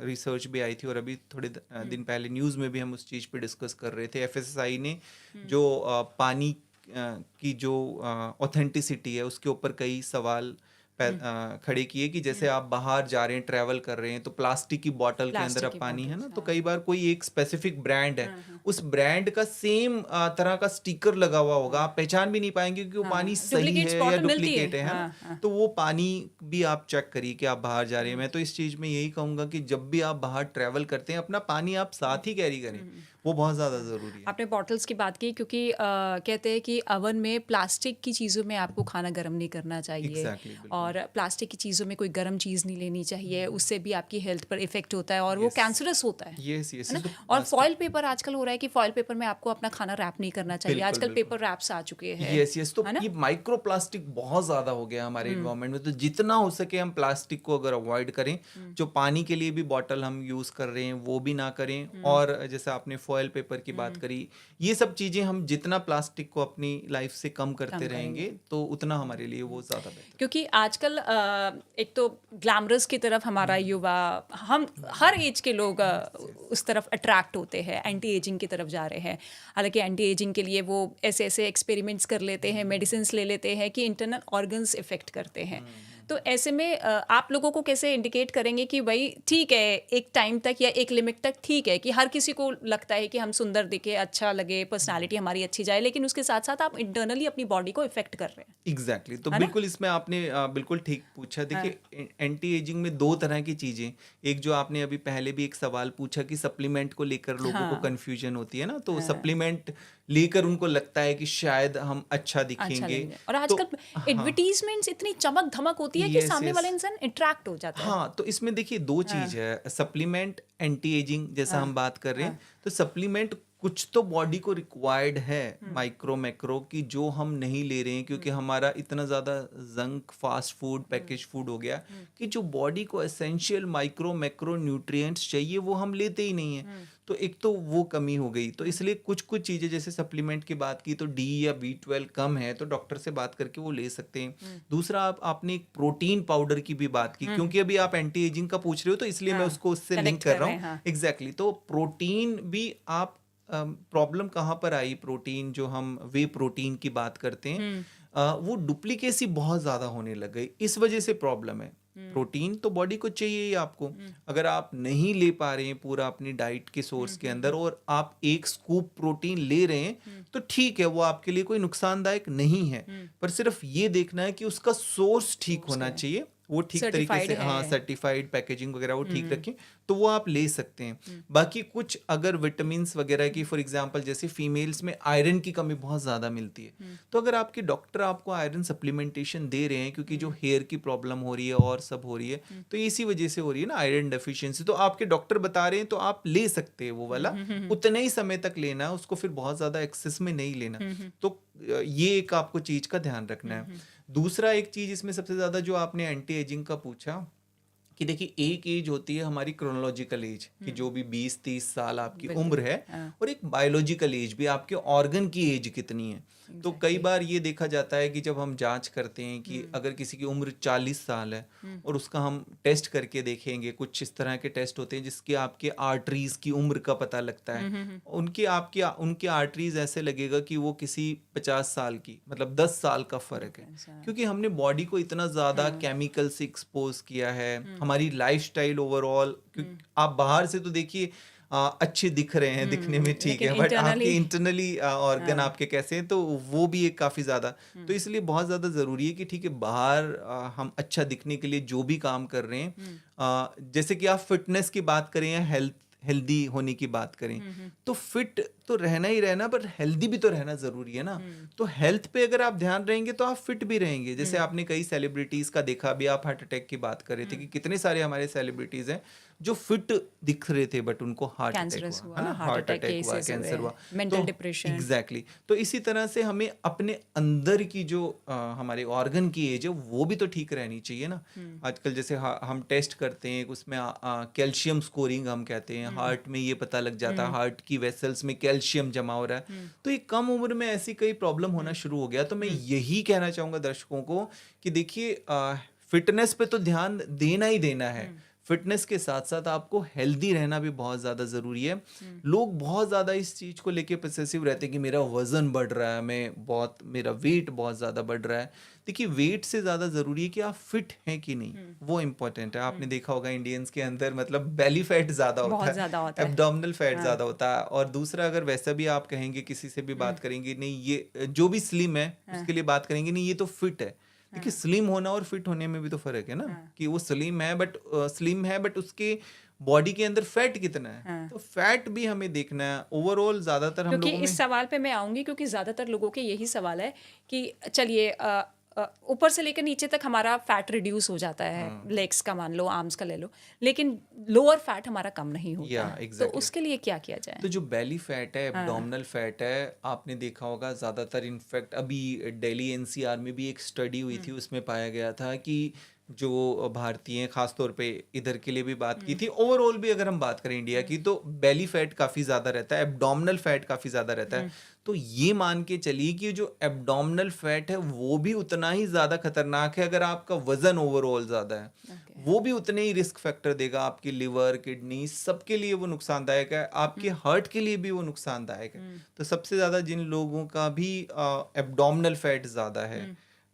रिसर्च भी आई थी, और अभी थोड़े दिन पहले न्यूज़ में भी हम उस चीज़ पे डिस्कस कर रहे थे। FSSAI ने जो पानी की जो ऑथेंटिसिटी है, उसके ऊपर कई सवाल खड़े किए कि जैसे आप बाहर जा रहे हैं, ट्रैवल कर रहे हैं, तो प्लास्टिक की बॉटल के अंदर अब पानी है ना, तो कई बार कोई एक स्पेसिफिक ब्रांड है, उस ब्रांड का सेम तरह का स्टिकर लगा हुआ होगा, आप पहचान भी नहीं पाएंगे कि वो पानी सही डुप्लीकेट्स है या बॉटल मिलती डुप्लीकेट है हाँ, ना। हाँ। तो वो पानी भी आप चेक करिए कि आप बाहर जा रहे हैं। मैं तो इस चीज में यही कहूंगा कि जब भी आप बाहर ट्रैवल करते हैं अपना पानी आप साथ ही कैरी करें, वो बहुत ज्यादा जरूरी है। आपने बॉटल्स की बात की क्योंकि कहते हैं कि अवन में प्लास्टिक की चीज़ों में आपको खाना गर्म नहीं करना चाहिए एग्जैक्टली, बिल्कुल। और प्लास्टिक की चीज़ों में कोई गर्म चीज़ नहीं लेनी चाहिए, उससे भी आपकी हेल्थ पर इफेक्ट होता है और वो Yes. कैंसरस होता है यस यस, है ना। और फॉइल पेपर आजकल हो रहा है कि फॉइल पेपर में आपको अपना खाना रैप नहीं करना चाहिए, बिल्कुल, आजकल बिल्कुल। पेपर रैप्स आ चुके हैं यस यस, तो है ना। ये माइक्रो प्लास्टिक बहुत ज्यादा हो गया हमारे इन्वायरमेंट में। तो जितना हो सके हम प्लास्टिक को अगर अवॉइड करें, जो पानी के लिए भी बॉटल हम यूज कर रहे हैं वो भी ना करें। और जैसे आपने फॉयल पेपर की बात करी, ये सब चीजें हम जितना प्लास्टिक को अपनी लाइफ से कम करते रहेंगे तो उतना हमारे लिए वो ज्यादा बेहतर। क्योंकि आजकल एक तो ग्लैमरस की तरफ हमारा युवा, हम हर एज के लोग उस तरफ अट्रैक्ट होते हैं, एंटी एजिंग की तरफ जा रहे हैं। हालांकि एंटी एजिंग के लिए वो ऐसे ऐसे एक्सपेरिमेंट्स कर लेते हैं, मेडिसिन ले लेते हैं कि इंटरनल ऑर्गन्स इफेक्ट करते हैं। तो ऐसे में आप लोगों को कैसे इंडिकेट करेंगे कि भाई ठीक है, एक टाइम तक या एक लिमिट तक ठीक है कि हर किसी को लगता है कि हम सुंदर दिखे, अच्छा लगे, पर्सनालिटी हमारी अच्छी जाए, लेकिन उसके साथ साथ आप इंटरनली अपनी बॉडी को इफेक्ट कर रहे हैं। एग्जैक्टली तो है ना? बिल्कुल इसमें आपने बिल्कुल ठीक पूछा। देखिए एंटी एजिंग में दो तरह की चीजें, एक जो आपने अभी पहले भी एक सवाल पूछा कि सप्लीमेंट को लेकर लोगों को हाँ। कंफ्यूजन होती है ना, तो सप्लीमेंट लेकर उनको लगता है कि शायद हम अच्छा अच्छा दिखेंगे। लगेगा। और तो आजकल एडवर्टीजमेंट्स इतनी चमक धमक होती है कि Yes, सामने yes. वाला इंसान अट्रैक्ट हो जाता है। हाँ, तो इसमें देखिए दो चीज है, सप्लीमेंट, एंटी एजिंग जैसा हम बात कर रहे हैं। तो सप्लीमेंट कुछ तो बॉडी को रिक्वायर्ड है, माइक्रो मैक्रो की, जो हम नहीं ले रहे हैं क्योंकि हमारा इतना ज्यादा junk fast food package food हो गया कि जो बॉडी को एसेंशियल माइक्रो मैक्रो न्यूट्रिएंट्स चाहिए वो हम लेते ही नहीं है। तो एक तो वो कमी हो गई, तो इसलिए कुछ कुछ चीजें जैसे सप्लीमेंट की बात की तो डी या B12 कम है तो डॉक्टर से बात करके वो ले सकते हैं। दूसरा आपने एक प्रोटीन पाउडर की भी बात की, क्योंकि अभी आप एंटी एजिंग का पूछ रहे हो तो इसलिए मैं उसको उससे Connect लिंक कर कर रहा रहे हैं, हूँ। हाँ। एग्जैक्टली तो प्रोटीन भी आप प्रॉब्लम कहाँ पर आई, प्रोटीन जो हम वे प्रोटीन की बात करते हैं वो डुप्लीकेसी बहुत ज्यादा होने लग गई, इस वजह से प्रॉब्लम है। प्रोटीन तो बॉडी को चाहिए ही आपको, अगर आप नहीं ले पा रहे हैं पूरा अपनी डाइट के सोर्स के अंदर और आप एक स्कूप प्रोटीन ले रहे हैं तो ठीक है, वो आपके लिए कोई नुकसानदायक नहीं है। पर सिर्फ ये देखना है कि उसका सोर्स ठीक होना चाहिए, वो ठीक तरीके से, Certified हाँ, है। सर्टिफाइड पैकेजिंग वगैरह वो ठीक रखें तो वो आप ले सकते हैं। बाकी कुछ अगर विटामिन वगैरह की, फॉर एग्जांपल जैसे फीमेल्स में आयरन की कमी बहुत ज़्यादा मिलती है, तो अगर आपके डॉक्टर आपको आयरन सप्लीमेंटेशन दे रहे हैं क्योंकि जो हेयर की प्रॉब्लम हो रही है और सब हो रही है तो इसी वजह से हो रही है ना आयरन डेफिशिएंसी, तो आपके डॉक्टर बता रहे हैं तो आप ले सकते हैं वो वाला, उतने ही समय तक लेना है उसको, फिर बहुत ज़्यादा एक्सेस में नहीं लेना। तो ये एक आपको चीज़ का ध्यान रखना है। दूसरा एक चीज़ इसमें सबसे ज़्यादा जो आपने एंटी एजिंग का पूछा कि देखिए एक एज होती है हमारी क्रोनोलॉजिकल एज कि जो भी 20-30 साल आपकी उम्र है, और एक बायोलॉजिकल एज भी आपके ऑर्गन की एज कितनी है। तो कई बार ये देखा जाता है कि जब हम जांच करते हैं कि अगर किसी की उम्र 40 साल है और उसका हम टेस्ट करके देखेंगे, कुछ इस तरह के टेस्ट होते हैं जिसके आपके आर्टरीज की उम्र का पता लगता है, उनके आर्टरीज ऐसे लगेगा कि वो किसी 50 साल की, मतलब 10 साल का फर्क है, क्योंकि हमने बॉडी को इतना ज्यादा केमिकल से एक्सपोज किया है, हमारी लाइफस्टाइल ओवरऑल। आप बाहर से तो देखिए अच्छे दिख रहे हैं, दिखने में ठीक है, बट आपके इंटरनली ऑर्गन आपके कैसे हैं, तो वो भी एक काफी ज्यादा, तो इसलिए बहुत ज्यादा जरूरी है कि ठीक है बाहर हम अच्छा दिखने के लिए जो भी काम कर रहे हैं, जैसे कि आप फिटनेस की बात करें या हेल्दी होने की बात करें, तो फिट तो रहना ही रहना, पर हेल्दी भी तो रहना जरूरी है ना। तो हेल्थ पे अगर आप ध्यान रहेंगे तो आप फिट भी रहेंगे। जैसे आपने कई सेलिब्रिटीज का देखा, अभी आप हार्ट अटैक की बात कर रहे थे कि कितने सारे हमारे सेलिब्रिटीज हैं जो फिट दिख रहे थे बट उनको हार्ट अटैक हुआ, है ना, हार्ट अटैक हुआ, कैंसर हुआ, मेंटल डिप्रेशन। एग्जैक्टली। तो इसी तरह से हमें अपने अंदर की जो हमारे ऑर्गन की एज है वो भी तो ठीक रहनी चाहिए ना। आजकल जैसे हम टेस्ट करते हैं उसमें कैल्शियम स्कोरिंग हम कहते हैं, हार्ट में ये पता लग जाता है हार्ट की वेसल्स में कैल्शियम जमा हो रहा है, तो ये कम उम्र में ऐसी कई प्रॉब्लम होना शुरू हो गया। तो मैं यही कहना चाहूंगा दर्शकों को कि देखिए फिटनेस पे तो ध्यान देना ही देना है, फिटनेस के साथ साथ आपको हेल्दी रहना भी बहुत ज़्यादा ज़रूरी है। लोग बहुत ज़्यादा इस चीज़ को लेके पोसेसिव रहते हैं कि मेरा वज़न बढ़ रहा है, मेरा वेट बहुत ज़्यादा बढ़ रहा है। देखिए, वेट से ज़्यादा ज़रूरी है कि आप फिट हैं कि नहीं, वो इम्पोर्टेंट है। आपने देखा होगा इंडियंस के अंदर मतलब बेली फैट ज़्यादा होता बहुत है, ज़्यादा होता है। एब्डोमिनल फैट हाँ, ज़्यादा होता है। और दूसरा, अगर वैसा भी आप कहेंगे, किसी से भी बात करेंगे, नहीं ये जो भी स्लिम है उसके लिए बात करेंगे, नहीं ये तो फिट है। देखिए, स्लिम होना और फिट होने में भी तो फर्क है ना, कि वो स्लिम है बट उसके बॉडी के अंदर फैट कितना है। हाँ। तो फैट भी हमें देखना है। ओवरऑल ज्यादातर हम क्योंकि लोगों इस में सवाल पे मैं आऊँगी क्योंकि ज़्यादातर लोगों के यही सवाल है कि चलिए ऊपर से लेकर नीचे तक हमारा फैट रिड्यूस हो जाता है, लेग्स का मान लो, आर्म्स का ले लो, लेकिन लोअर फैट हमारा कम नहीं होता या है। तो एग्जैक्टली। उसके लिए क्या किया जाए? तो जो बेली फैट है, एब्डोमिनल फैट है, आपने देखा होगा ज्यादातर। इनफैक्ट अभी दिल्ली एनसीआर में भी एक स्टडी हुई थी, उसमें पाया गया था कि जो भारतीय खास तौर पे इधर के लिए भी बात की थी, ओवरऑल भी अगर हम बात करें इंडिया की, तो बेली फैट काफी ज्यादा रहता है, एब्डोमिनल फैट काफी ज्यादा रहता है। तो ये मान के चलिए कि जो एब्डोमिनल फैट है वो भी उतना ही ज्यादा खतरनाक है। अगर आपका वजन ओवरऑल ज्यादा है, ओके। वो भी उतने ही रिस्क फैक्टर देगा आपकी लिवर, किडनी, सबके लिए वो नुकसानदायक है। आपके हार्ट के लिए भी वो नुकसानदायक है। तो सबसे ज्यादा जिन लोगों का भी एब्डोमिनल फैट ज्यादा है,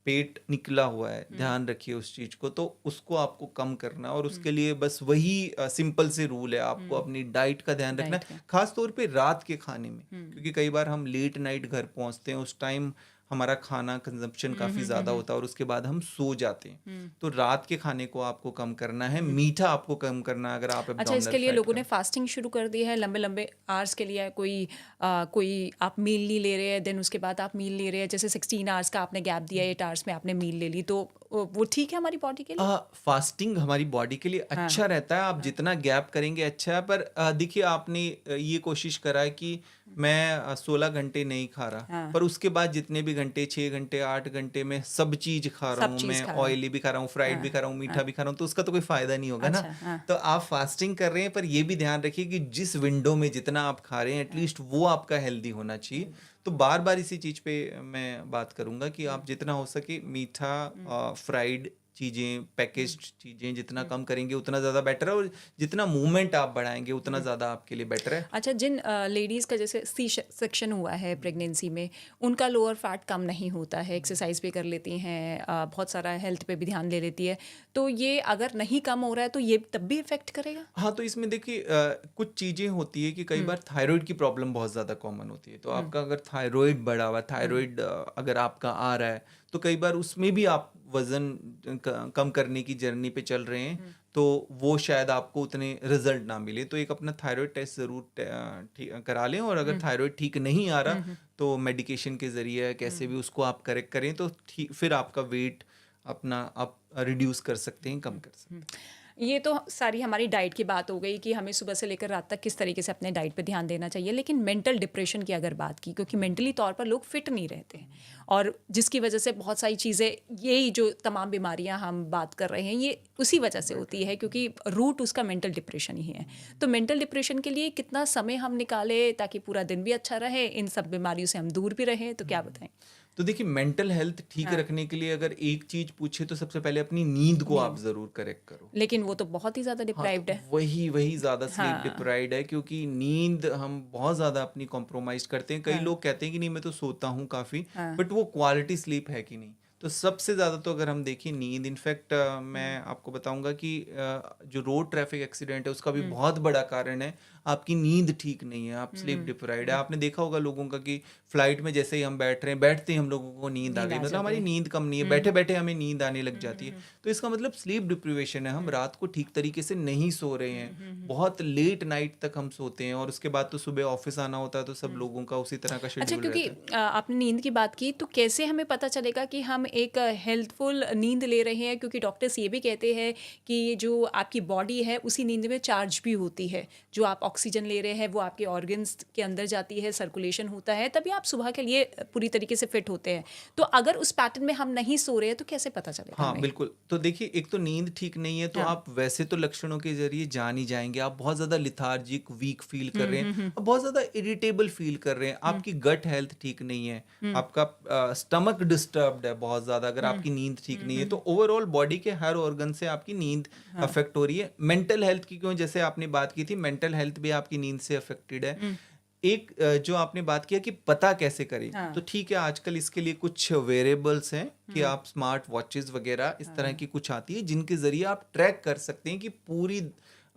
पेट निकला हुआ है, ध्यान रखिए उस चीज को, तो उसको आपको कम करना। और उसके लिए बस वही सिंपल से रूल है, आपको अपनी डाइट का ध्यान रखना डाइट है, का। खास तौर पे रात के खाने में। क्योंकि कई बार हम लेट नाइट घर पहुंचते हैं, उस टाइम हमारा खाना कंजप्शन काफी ज्यादा होता है और उसके बाद हम सो जाते हैं। तो रात के खाने को आपको कम करना है, मीठा आपको कम करना है, अगर आप अच्छा, एब्डोमिनल इसके लिए फैट लोगों का। ने फास्टिंग शुरू कर दी है लंबे लंबे आवर्स के लिए। कोई आप मील नहीं ले रहे हैं, देन उसके बाद आप मील ले रहे हैं, जैसे 16 आवर्स का आपने गैप दिया, 8 आवर्स में आपने मील ले ली, तो वो ठीक है हमारी बॉडी के लिए? फास्टिंग हमारी बॉडी के लिए अच्छा रहता है, आप जितना गैप करेंगे अच्छा है। पर देखिए, आपने ये कोशिश करा है कि मैं 16 घंटे नहीं खा रहा, हाँ। पर उसके बाद जितने भी घंटे, 6 घंटे, 8 घंटे में सब चीज खा रहा सब हूँ, चीज़ मैं खा रहा हूँ। ऑयली भी खा रहा हूँ, फ्राइड भी खा रहा हूँ, मीठा भी खा रहा हूँ, तो उसका तो कोई फायदा नहीं होगा ना। अच्छा, हाँ। तो आप फास्टिंग कर रहे हैं, पर ये भी ध्यान रखिए कि जिस विंडो में जितना आप खा रहे हैं, एटलीस्ट वो आपका हेल्दी होना चाहिए। तो बार बार इसी चीज पे मैं बात करूंगा कि आप जितना हो सके मीठा, फ्राइड चीजें, पैकेज्ड चीजें जितना कम करेंगे उतना ज्यादा बेटर है। और जितना मूवमेंट आप बढ़ाएंगे उतना ज्यादा आपके लिए बेटर है। अच्छा, जिन लेडीज़ का जैसे सी सेक्शन हुआ है प्रेगनेंसी में, उनका लोअर फैट कम नहीं होता है, एक्सरसाइज भी कर लेती हैं, बहुत सारा हेल्थ पे भी ध्यान दे लेती है, तो ये अगर नहीं कम हो रहा है तो ये तब भी इफेक्ट करेगा? हाँ, तो इसमें देखिए कुछ चीजें होती है कि कई बार थायराइड की प्रॉब्लम बहुत ज्यादा कॉमन होती है। तो आपका अगर थायराइड बढ़ा हुआ, थायराइड अगर आपका आ रहा है, तो कई बार उसमें भी आप वजन कम करने की जर्नी पे चल रहे हैं, तो वो शायद आपको उतने रिजल्ट ना मिले। तो एक अपना थायराइड टेस्ट जरूर करा लें। और अगर थायराइड ठीक नहीं आ रहा, तो मेडिकेशन के जरिए कैसे भी उसको आप करेक्ट करें, तो फिर आपका वेट अपना आप रिड्यूस कर सकते हैं, कम कर सकते हैं। ये तो सारी हमारी डाइट की बात हो गई कि हमें सुबह से लेकर रात तक किस तरीके से अपने डाइट पे ध्यान देना चाहिए। लेकिन मेंटल डिप्रेशन की अगर बात की, क्योंकि मेंटली तौर पर लोग फिट नहीं रहते हैं, और जिसकी वजह से बहुत सारी चीज़ें, यही जो तमाम बीमारियां हम बात कर रहे हैं, ये उसी वजह से होती है, क्योंकि रूट उसका मेंटल डिप्रेशन ही है। तो मेंटल डिप्रेशन के लिए कितना समय हम निकालें ताकि पूरा दिन भी अच्छा रहे, इन सब बीमारियों से हम दूर भी रहें, तो क्या बताएं? तो देखिए, मेंटल हेल्थ ठीक रखने के लिए अगर एक चीज पूछे, तो सबसे पहले अपनी नींद को आप जरूर करेक्ट करो। लेकिन वो तो बहुत ही ज़्यादा हाँ, डिप्राइव्ड है। वही वही ज्यादा स्लीप हाँ। डिप्राइव्ड है, क्योंकि नींद हम बहुत ज्यादा अपनी कॉम्प्रोमाइज करते हैं। कई लोग कहते हैं कि नहीं मैं तो सोता हूँ काफी, बट वो क्वालिटी स्लीप है कि नहीं। तो सबसे ज्यादा तो अगर हम देखें नींद, इनफैक्ट मैं आपको बताऊंगा कि जो रोड ट्रैफिक एक्सीडेंट है उसका भी बहुत बड़ा कारण है आपकी नींद ठीक नहीं है, आप स्लीप डिप्राइव्ड है। आपने देखा होगा लोगों का कि फ्लाइट में जैसे ही हम बैठ रहे हैं, बैठते ही हम लोगों को नींद आ गई, मतलब हमारी नींद कम नहीं है, बैठे बैठे हमें नींद आने लग जाती है। तो इसका मतलब स्लीप डिप्रीवेशन है, हम रात को ठीक तरीके से नहीं सो रहे हैं, बहुत लेट नाइट तक हम सोते हैं, और उसके बाद तो सुबह ऑफिस आना होता है, तो सब लोगों का उसी तरह का अच्छा, शेड्यूल क्योंकि रहता है। आपने नींद की बात की, तो कैसे हमें पता चलेगा कि हम एक हेल्थफुल नींद ले रहे हैं? क्योंकि डॉक्टर्स ये भी कहते हैं कि ये जो आपकी बॉडी है उसी नींद में चार्ज भी होती है, जो आप ऑक्सीजन ले रहे हैं वो आपके ऑर्गन्स के अंदर जाती है, सर्कुलेशन होता है, तभी आप सुबह के लिए पूरी तरीके से फिट होते हैं। तो अगर उस पैटर्न में हम नहीं सो रहे हैं तो कैसे पता चलेगा हाँ हमें? बिल्कुल। तो देखिए, एक तो नींद ठीक नहीं है, तो हाँ। आप वैसे तो लक्षणों के जरिए जान ही जाएंगे। आप बहुत ज्यादा लिथार्जिक, वीक फील कर रहे हैं, आप बहुत ज्यादा इरिटेबल फील कर रहे हैं, आपकी गट हेल्थ ठीक नहीं है, आपका स्टमक डिस्टर्ब्ड है बहुत बहुत ज़्यादा, अगर आपकी नींद ठीक नहीं है तो ओवरऑल बॉडी के हर ऑर्गन से आपकी नींद अफेक्ट हो रही है। मेंटल हेल्थ की क्यों, जैसे आपने बात की थी, मेंटल हेल्थ भी आपकी नींद से अफेक्टेड है। एक जो आपने बात किया कि पता कैसे करें, तो ठीक है, आजकल इसके लिए कुछ वेरिएबल्स हैं कि आप स्मार्ट वॉचेस वगैरह इस तरह की कुछ आती है जिनके जरिए आप ट्रैक कर सकते हैं कि पूरी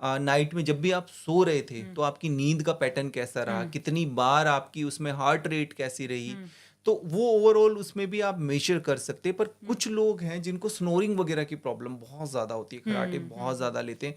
नाइट में जब भी आप सो रहे थे तो आपकी नींद का पैटर्न कैसा रहा, कितनी बार आपकी उसमें हार्ट रेट कैसी रही, तो वो ओवरऑल उसमें भी आप मेजर कर सकते हैं। पर कुछ लोग हैं जिनको स्नोरिंग वगैरह की प्रॉब्लम बहुत ज़्यादा होती है, खराटे बहुत ज़्यादा लेते हैं,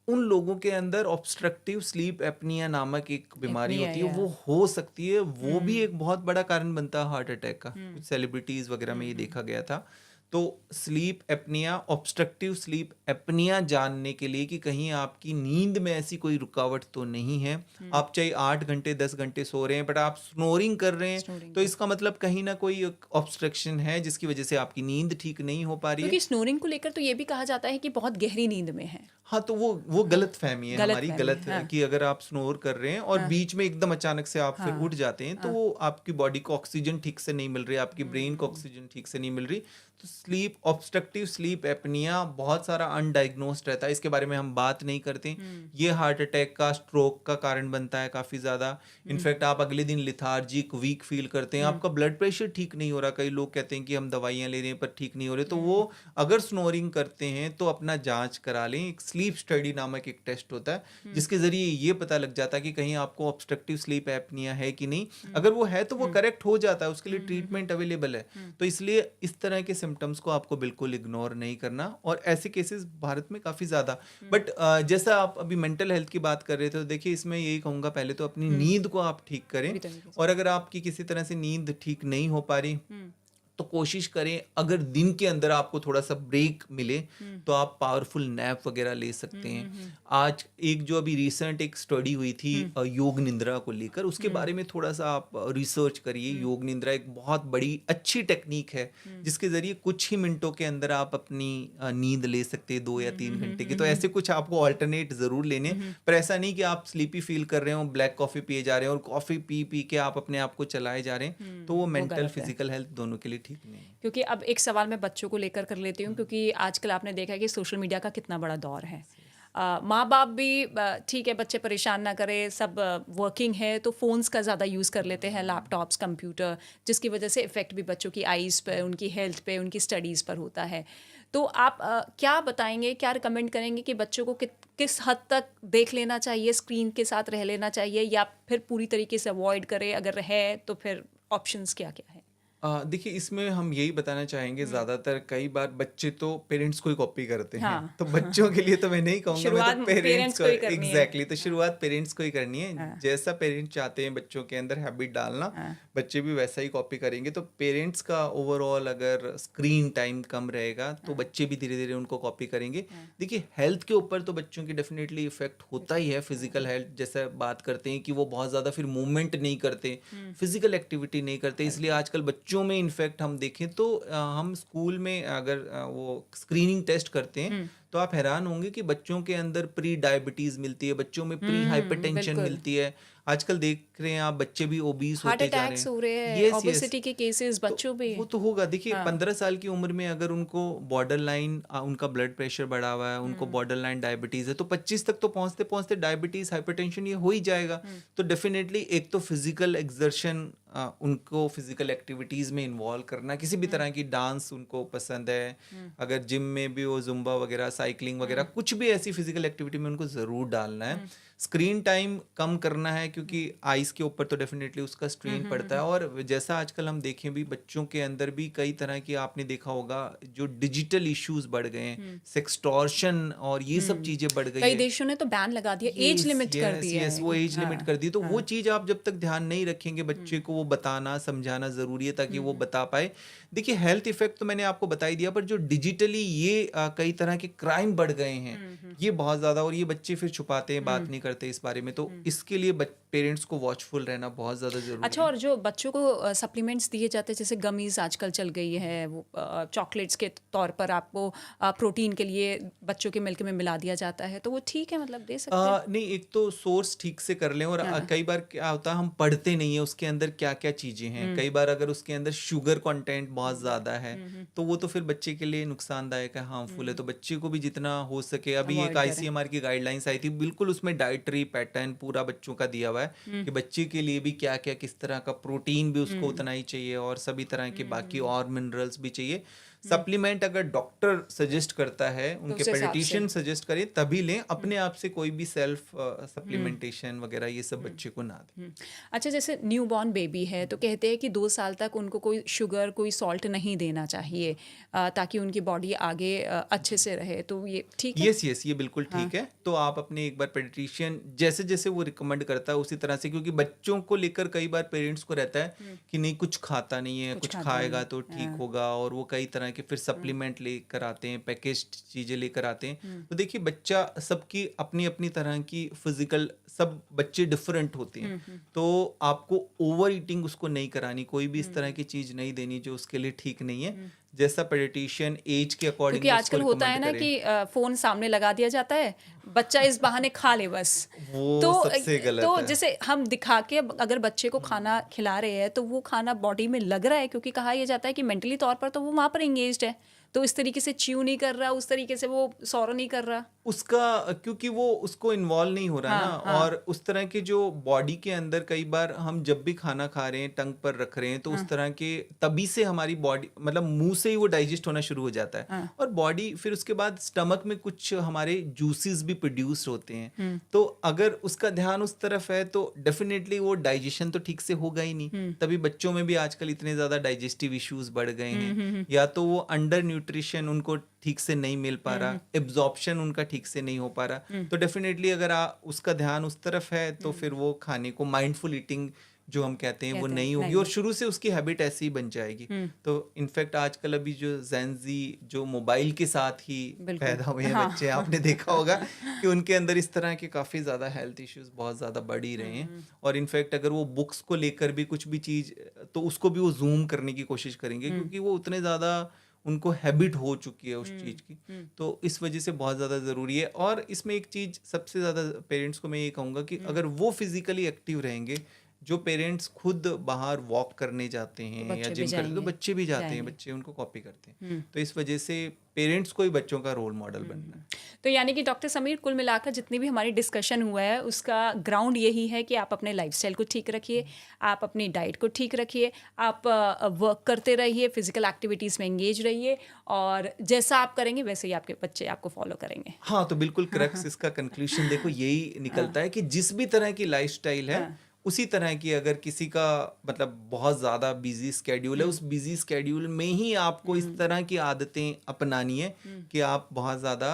उन लोगों के अंदर ऑब्स्ट्रक्टिव स्लीप एपनिया नामक एक बीमारी होती है, वो हो सकती है, वो भी एक बहुत बड़ा कारण बनता है हार्ट अटैक का। कुछ सेलिब्रिटीज वगैरह में ये देखा गया था। तो sleep apnoea, obstructive sleep apnoea जानने के लिए कि कहीं आपकी नींद में ऐसी कोई रुकावट तो नहीं है, आप चाहे 8 घंटे 10 घंटे सो रहे हैं बट आप स्नोरिंग कर रहे हैं, तो इसका मतलब कहीं ना कोई ऑब्स्ट्रक्शन है जिसकी वजह से आपकी नींद ठीक नहीं हो पा रही है। क्योंकि स्नोरिंग को लेकर तो ये भी कहा जाता है कि बहुत गहरी नींद में है। हाँ, तो वो गलत फहमी है, हमारी गलत है कि अगर आप स्नोर कर रहे हैं और बीच में एकदम अचानक से आप फिर उठ जाते हैं तो वो आपकी बॉडी को ऑक्सीजन ठीक से नहीं मिल रही, आपकी ब्रेन को ऑक्सीजन ठीक से नहीं मिल रही। तो स्लीप ऑब्स्ट्रक्टिव स्लीप एपनिया बहुत सारा अनडायग्नोस्ड रहता है, इसके बारे में हम बात नहीं करते। ये हार्ट अटैक का, स्ट्रोक का कारण बनता है काफ़ी ज़्यादा। इनफैक्ट आप अगले दिन लिथार्जिक, वीक फील करते हैं, आपका ब्लड प्रेशर ठीक नहीं हो रहा। कई लोग कहते हैं कि हम दवाइयाँ ले रहे हैं पर ठीक नहीं हो रहे, तो वो अगर स्नोरिंग करते हैं तो अपना जांच करा लें। एक स्लीप स्टडी नामक एक टेस्ट होता है जिसके जरिए ये पता लग जाता है कि कहीं आपको ऑब्स्ट्रक्टिव स्लीप एपनिया है कि नहीं। अगर वो है तो वो करेक्ट हो जाता है, उसके लिए ट्रीटमेंट अवेलेबल है। तो इसलिए इस तरह के सिम्टम्स को आपको बिल्कुल इग्नोर नहीं करना, और ऐसे केसेस भारत में काफ़ी ज़्यादा। बट जैसा आप अभी मेंटल हेल्थ की बात कर रहे थे, तो देखिए इसमें यही कहूँगा, पहले तो अपनी नींद को आप ठीक करें, और अगर आपकी किसी तरह से नींद ठीक नहीं हो पा रही तो कोशिश करें, अगर दिन के अंदर आपको थोड़ा सा ब्रेक मिले तो आप पावरफुल नैप वगैरह ले सकते हैं। आज एक जो अभी रिसेंट एक स्टडी हुई थी योग निंद्रा को लेकर, उसके बारे में थोड़ा सा आप रिसर्च करिए। योग निंद्रा एक बहुत बड़ी अच्छी टेक्निक है जिसके जरिए कुछ ही मिनटों के अंदर आप अपनी नींद ले सकते हैं, 2 या 3 घंटे की। तो ऐसे कुछ आपको ऑल्टरनेट जरूर लेने, पर ऐसा नहीं कि आप स्लीपी फील कर रहे हो, ब्लैक कॉफी पिए जा रहे हैं और कॉफी पी पी के आप अपने आप को चलाए जा रहे हैं, तो वो मेंटल फिजिकल हेल्थ दोनों के लिए ठीक नहीं। क्योंकि अब एक सवाल मैं बच्चों को लेकर कर लेती हूँ, क्योंकि आजकल आपने देखा है कि सोशल मीडिया का कितना बड़ा दौर है। माँ बाप भी ठीक है, बच्चे परेशान ना करें, सब वर्किंग है तो फ़ोन्स का ज़्यादा यूज़ कर लेते हैं, लैपटॉप्स, कंप्यूटर, जिसकी वजह से इफ़ेक्ट भी बच्चों की आईज़ पे, उनकी हेल्थ पे, उनकी स्टडीज़ पर होता है। तो आप क्या बताएंगे, क्या रिकमेंड करेंगे कि बच्चों को किस हद तक देख लेना चाहिए, स्क्रीन के साथ रह लेना चाहिए, या फिर पूरी तरीके से अवॉइड करें? अगर है तो फिर ऑप्शंस क्या क्या है? देखिए, इसमें हम यही बताना चाहेंगे, ज़्यादातर कई बार बच्चे तो पेरेंट्स को ही कॉपी करते हैं। तो बच्चों के लिए तो मैं नहीं कहूँगा, मैं तो पेरेंट्स को एग्जैक्टली, तो शुरुआत पेरेंट्स को ही करनी है। जैसा पेरेंट्स चाहते हैं बच्चों के अंदर हैबिट डालना, बच्चे भी वैसा ही कॉपी करेंगे। तो पेरेंट्स का ओवरऑल अगर स्क्रीन टाइम कम रहेगा तो बच्चे भी धीरे धीरे उनको कॉपी करेंगे। देखिए, हेल्थ के ऊपर तो बच्चों की डेफिनेटली इफेक्ट होता ही है। फिजिकल हेल्थ जैसे बात करते हैं कि वो बहुत ज़्यादा फिर मूवमेंट नहीं करते, फिजिकल एक्टिविटी नहीं करते, इसलिए आजकल बच्चों में इनफैक्ट हम देखें तो हम स्कूल में अगर वो स्क्रीनिंग टेस्ट करते हैं तो आप हैरान होंगे कि बच्चों के अंदर प्री डायबिटीज मिलती है, बच्चों में प्री हाइपरटेंशन मिलती है। आजकल देख रहे हैं आप, बच्चे भी ओबीस होते जा रहे हैं, हो रहे हैं, ओबेसिटी के केसेस बच्चों पे। वो तो होगा। देखिए, 15 साल की उम्र में अगर उनको बॉर्डर लाइन, उनका ब्लड प्रेशर बढ़ा हुआ है, उनको बॉर्डर लाइन डायबिटीज है, तो 25 तक तो पहुंचते पहुंचते डायबिटीज, हाइपरटेंशन ये हो ही जाएगा। तो डेफिनेटली एक तो फिजिकल एक्सर्शन, उनको फिजिकल एक्टिविटीज में इन्वॉल्व करना, किसी भी तरह की डांस उनको पसंद है, अगर जिम में भी वो जुम्बा वगैरह, साइकिलिंग वगैरह, कुछ भी ऐसी फिजिकल एक्टिविटी में उनको ज़रूर डालना है। स्क्रीन टाइम कम करना है क्योंकि आइज़ के ऊपर तो डेफिनेटली उसका स्ट्रेन पड़ता है। और जैसा आजकल हम देखें भी, बच्चों के अंदर भी कई तरह की, आपने देखा होगा, जो डिजिटल इश्यूज बढ़ गए हैं, सेक्सटॉर्शन और ये सब चीज़ें बढ़ गई है। कई देशों ने तो बैन लगा दिया, एज लिमिट कर दी है। वो एज लिमिट कर दी। तो वो चीज़ आप जब तक ध्यान नहीं रखेंगे, बच्चे को वो बताना समझाना ज़रूरी है ताकि वो बता पाए। देखिए, हेल्थ इफेक्ट तो मैंने आपको बता ही दिया, पर जो डिजिटली ये कई तरह के क्राइम बढ़ गए हैं, ये बहुत ज़्यादा, और ये बच्चे फिर छुपाते हैं, बात नहीं करते इस बारे में। तो इसके लिए पेरेंट्स को वॉचफुल रहना बहुत ज़्यादा ज़रूरी अच्छा, है। और जो बच्चों को सप्लीमेंट्स दिए जाते हैं जैसे गमीज आजकल चल गई है, वो चॉकलेट्स के तौर पर आपको प्रोटीन के लिए बच्चों के मिल्क में मिला दिया जाता है, तो वो ठीक है, मतलब दे सकते हैं? नहीं, एक तो सोर्स ठीक से कर लें, और हाँ। कई बार क्या होता है हम पढ़ते नहीं है उसके अंदर क्या क्या चीज़ें हैं। कई बार अगर उसके अंदर शुगर कंटेंट बहुत ज़्यादा है तो वो तो फिर बच्चे के लिए नुकसानदायक है, हार्मफुल है। तो बच्चे को भी जितना हो सके, अभी एक अवॉइड करें। आईसीएमआर की गाइडलाइंस आई थी, बिल्कुल उसमें डाइटरी पैटर्न पूरा बच्चों का दिया हुआ है कि बच्चे के लिए भी क्या क्या, किस तरह का प्रोटीन भी उसको उतना ही चाहिए और सभी तरह के बाकी और मिनरल्स भी चाहिए। सप्लीमेंट अगर डॉक्टर सजेस्ट करता है, उनके उस हिसाब से। पेडिट्रिशियन सजेस्ट करे तभी लें, अपने आप से कोई भी सेल्फ सप्लीमेंटेशन वगैरह ये सब बच्चे को ना दें। अच्छा, जैसे न्यू बॉर्न बेबी है तो कहते हैं कि 2 साल तक उनको कोई शुगर, कोई सॉल्ट नहीं देना चाहिए, ताकि उनकी बॉडी आगे अच्छे से रहे, तो ये ठीक है? यस यस, ये बिल्कुल ठीक है। तो आप अपने एक बार पेडिट्रिशियन जैसे जैसे वो रिकमेंड करता है उसी तरह से, क्योंकि बच्चों को लेकर कई बार पेरेंट्स को रहता है कि नहीं कुछ खाता नहीं है, कुछ खाता खाएगा नहीं, तो ठीक होगा, और वो कई तरह के फिर सप्लीमेंट लेकर आते हैं, पैकेज्ड चीजें लेकर आते हैं। तो देखिए, बच्चा सबकी अपनी अपनी तरह की फिजिकल, सब बच्चे डिफरेंट होते हैं, तो आपको ओवर ईटिंग उसको नहीं करानी, कोई भी इस तरह की चीज नहीं देनी जो उसके लिए ठीक नहीं है। जैसा पेडिट्रिशियन एज के अकॉर्डिंग क्योंकि आजकल होता है ना कि फोन सामने लगा दिया जाता है, बच्चा इस बहाने खा ले बस। वो तो सबसे गलत तो है। जैसे हम दिखा के अगर बच्चे को खाना खिला रहे हैं तो वो खाना बॉडी में लग रहा है, क्योंकि कहा यह जाता है कि मेंटली तौर पर तो वो वहाँ पर एंगेज्ड है, तो इस तरीके से च्यू नहीं कर रहा, उस तरीके से वो सॉरो नहीं कर रहा। उसका, क्योंकि वो उसको इन्वॉल्व नहीं हो रहा हाँ, ना, हाँ। और उस तरह के जो बॉडी के अंदर कई बार हम जब भी खाना खा रहे हैं, टंग पर रख रहे हैं, तो उस तरह के तभी से हमारी बॉडी, मतलब मुंह से ही वो डाइजेस्ट होना शुरू हो जाता है, और बॉडी फिर उसके बाद स्टमक में कुछ हमारे जूसेस भी प्रोड्यूस होते हैं। तो अगर उसका ध्यान उस तरफ है तो डेफिनेटली वो डाइजेशन तो ठीक से होगा ही नहीं। तभी बच्चों में भी आजकल इतने ज्यादा डाइजेस्टिव इश्यूज बढ़ गए हैं, या तो वो अंडर न्यूट्रिशन, उनको ठीक से नहीं मिल पा रहा, एब्जॉर्प्शन उनका ठीक से नहीं हो पा रहा। तो डेफिनेटली अगर उसका ध्यान उस तरफ है तो फिर वो खाने को, माइंडफुल ईटिंग जो हम कहते हैं वो नहीं होगी, और शुरू से उसकी हैबिट ऐसी ही बन जाएगी। तो इनफैक्ट आजकल अभी जो जेनजी जो मोबाइल के साथ ही पैदा हुए हैं बच्चे, आपने देखा होगा कि उनके अंदर इस तरह के काफ़ी ज़्यादा हेल्थ इश्यूज बहुत ज़्यादा बढ़ ही रहे हैं। और इनफैक्ट अगर वो बुक्स को लेकर भी कुछ भी चीज़, तो उसको भी वो जूम करने की कोशिश करेंगे, क्योंकि वो उतने ज़्यादा उनको हैबिट हो चुकी है उस चीज़ की। तो इस वजह से बहुत ज़्यादा ज़रूरी है। और इसमें एक चीज़ सबसे ज़्यादा पेरेंट्स को मैं ये कहूँगा कि अगर वो फिजिकली एक्टिव रहेंगे, जो पेरेंट्स खुद बाहर वॉक करने जाते हैं या जिम करते हैं, तो बच्चे भी जाते हैं, बच्चे उनको कॉपी करते हैं। तो इस वजह से पेरेंट्स को ही बच्चों का रोल मॉडल बनना है। तो यानी कि डॉक्टर समीर, कुल मिलाकर जितनी भी हमारी डिस्कशन हुआ है उसका ग्राउंड यही है कि आप अपने लाइफस्टाइल को ठीक रखिए, आप अपनी डाइट को ठीक रखिए, आप वर्क करते रहिए, फिजिकल एक्टिविटीज़ में एंगेज रहिए, और जैसा आप करेंगे वैसे ही आपके बच्चे आपको फॉलो करेंगे। हाँ, तो बिल्कुल क्रक्स इसका कंक्लूजन देखो यही निकलता है कि जिस भी तरह की लाइफस्टाइल है, उसी तरह की, अगर किसी का मतलब बहुत ज़्यादा बिजी स्केड्यूल है, उस बिजी स्केड्यूल में ही आपको इस तरह की आदतें अपनानी है कि आप बहुत ज़्यादा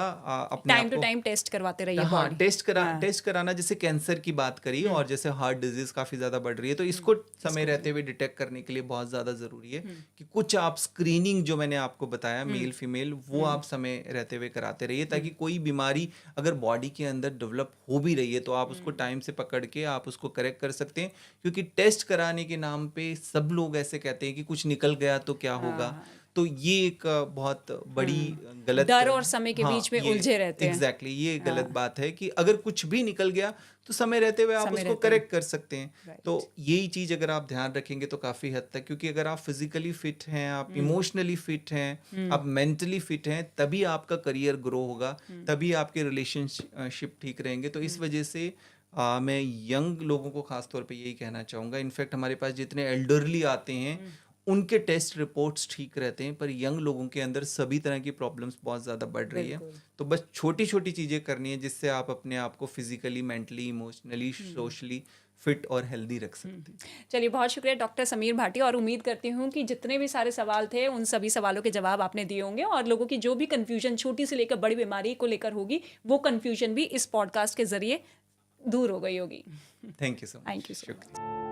अपने टाइम आप टू को, टाइम टेस्ट करवाते रहिए। हाँ, बॉडी टेस्ट कराना, जैसे कैंसर की बात करी, और जैसे हार्ट डिजीज काफ़ी ज़्यादा बढ़ रही है, तो इसको समय रहते हुए डिटेक्ट करने के लिए बहुत ज़्यादा ज़रूरी है कि कुछ आप स्क्रीनिंग जो मैंने आपको बताया, मेल फीमेल, वो आप समय रहते हुए कराते रहिए, ताकि कोई बीमारी अगर बॉडी के अंदर डेवलप हो भी रही है तो आप उसको टाइम से पकड़ के आप उसको करेक्ट कर सकते हैं। क्योंकि टेस्ट कराने के नाम पे सब लोग ऐसे कहते हैं कि कुछ निकल गया तो क्या होगा, तो ये एक बहुत बड़ी गलत, डर और समय के बीच में उलझे रहते हैं। एग्जैक्टली, ये गलत बात है कि अगर कुछ भी निकल गया तो समय रहते हुए आप उसको करेक्ट कर सकते हैं। तो यही चीज़ अगर आप ध्यान रखेंगे तो काफ़ी हद तक, क्योंकि अगर आप फिजिकली फिट हैं, आप इमोशनली फिट हैं, आप मेंटली फिट हैं, तभी आपका करियर ग्रो होगा, तभी आपके रिलेशनशिप ठीक रहेंगे। तो इस वजह से मैं यंग लोगों को खास तौर पे यही कहना चाहूँगा। इनफैक्ट हमारे पास जितने एल्डरली आते हैं उनके टेस्ट रिपोर्ट्स ठीक रहते हैं, पर यंग लोगों के अंदर सभी तरह की प्रॉब्लम्स बहुत ज़्यादा बढ़ रही है। तो बस छोटी छोटी चीज़ें करनी है जिससे आप अपने आप को physically, mentally, emotionally, socially fit और हेल्दी रख सकते हैं। चलिए, बहुत शुक्रिया डॉक्टर समीर भाटी, और उम्मीद करती हूँ कि जितने भी सारे सवाल थे उन सभी सवालों के जवाब आपने दिए होंगे, और लोगों की जो भी कन्फ्यूजन छोटी से लेकर बड़ी बीमारी को लेकर होगी, वो कन्फ्यूजन भी इस पॉडकास्ट के जरिए दूर हो गई होगी। Thank you so much. Thank you so much.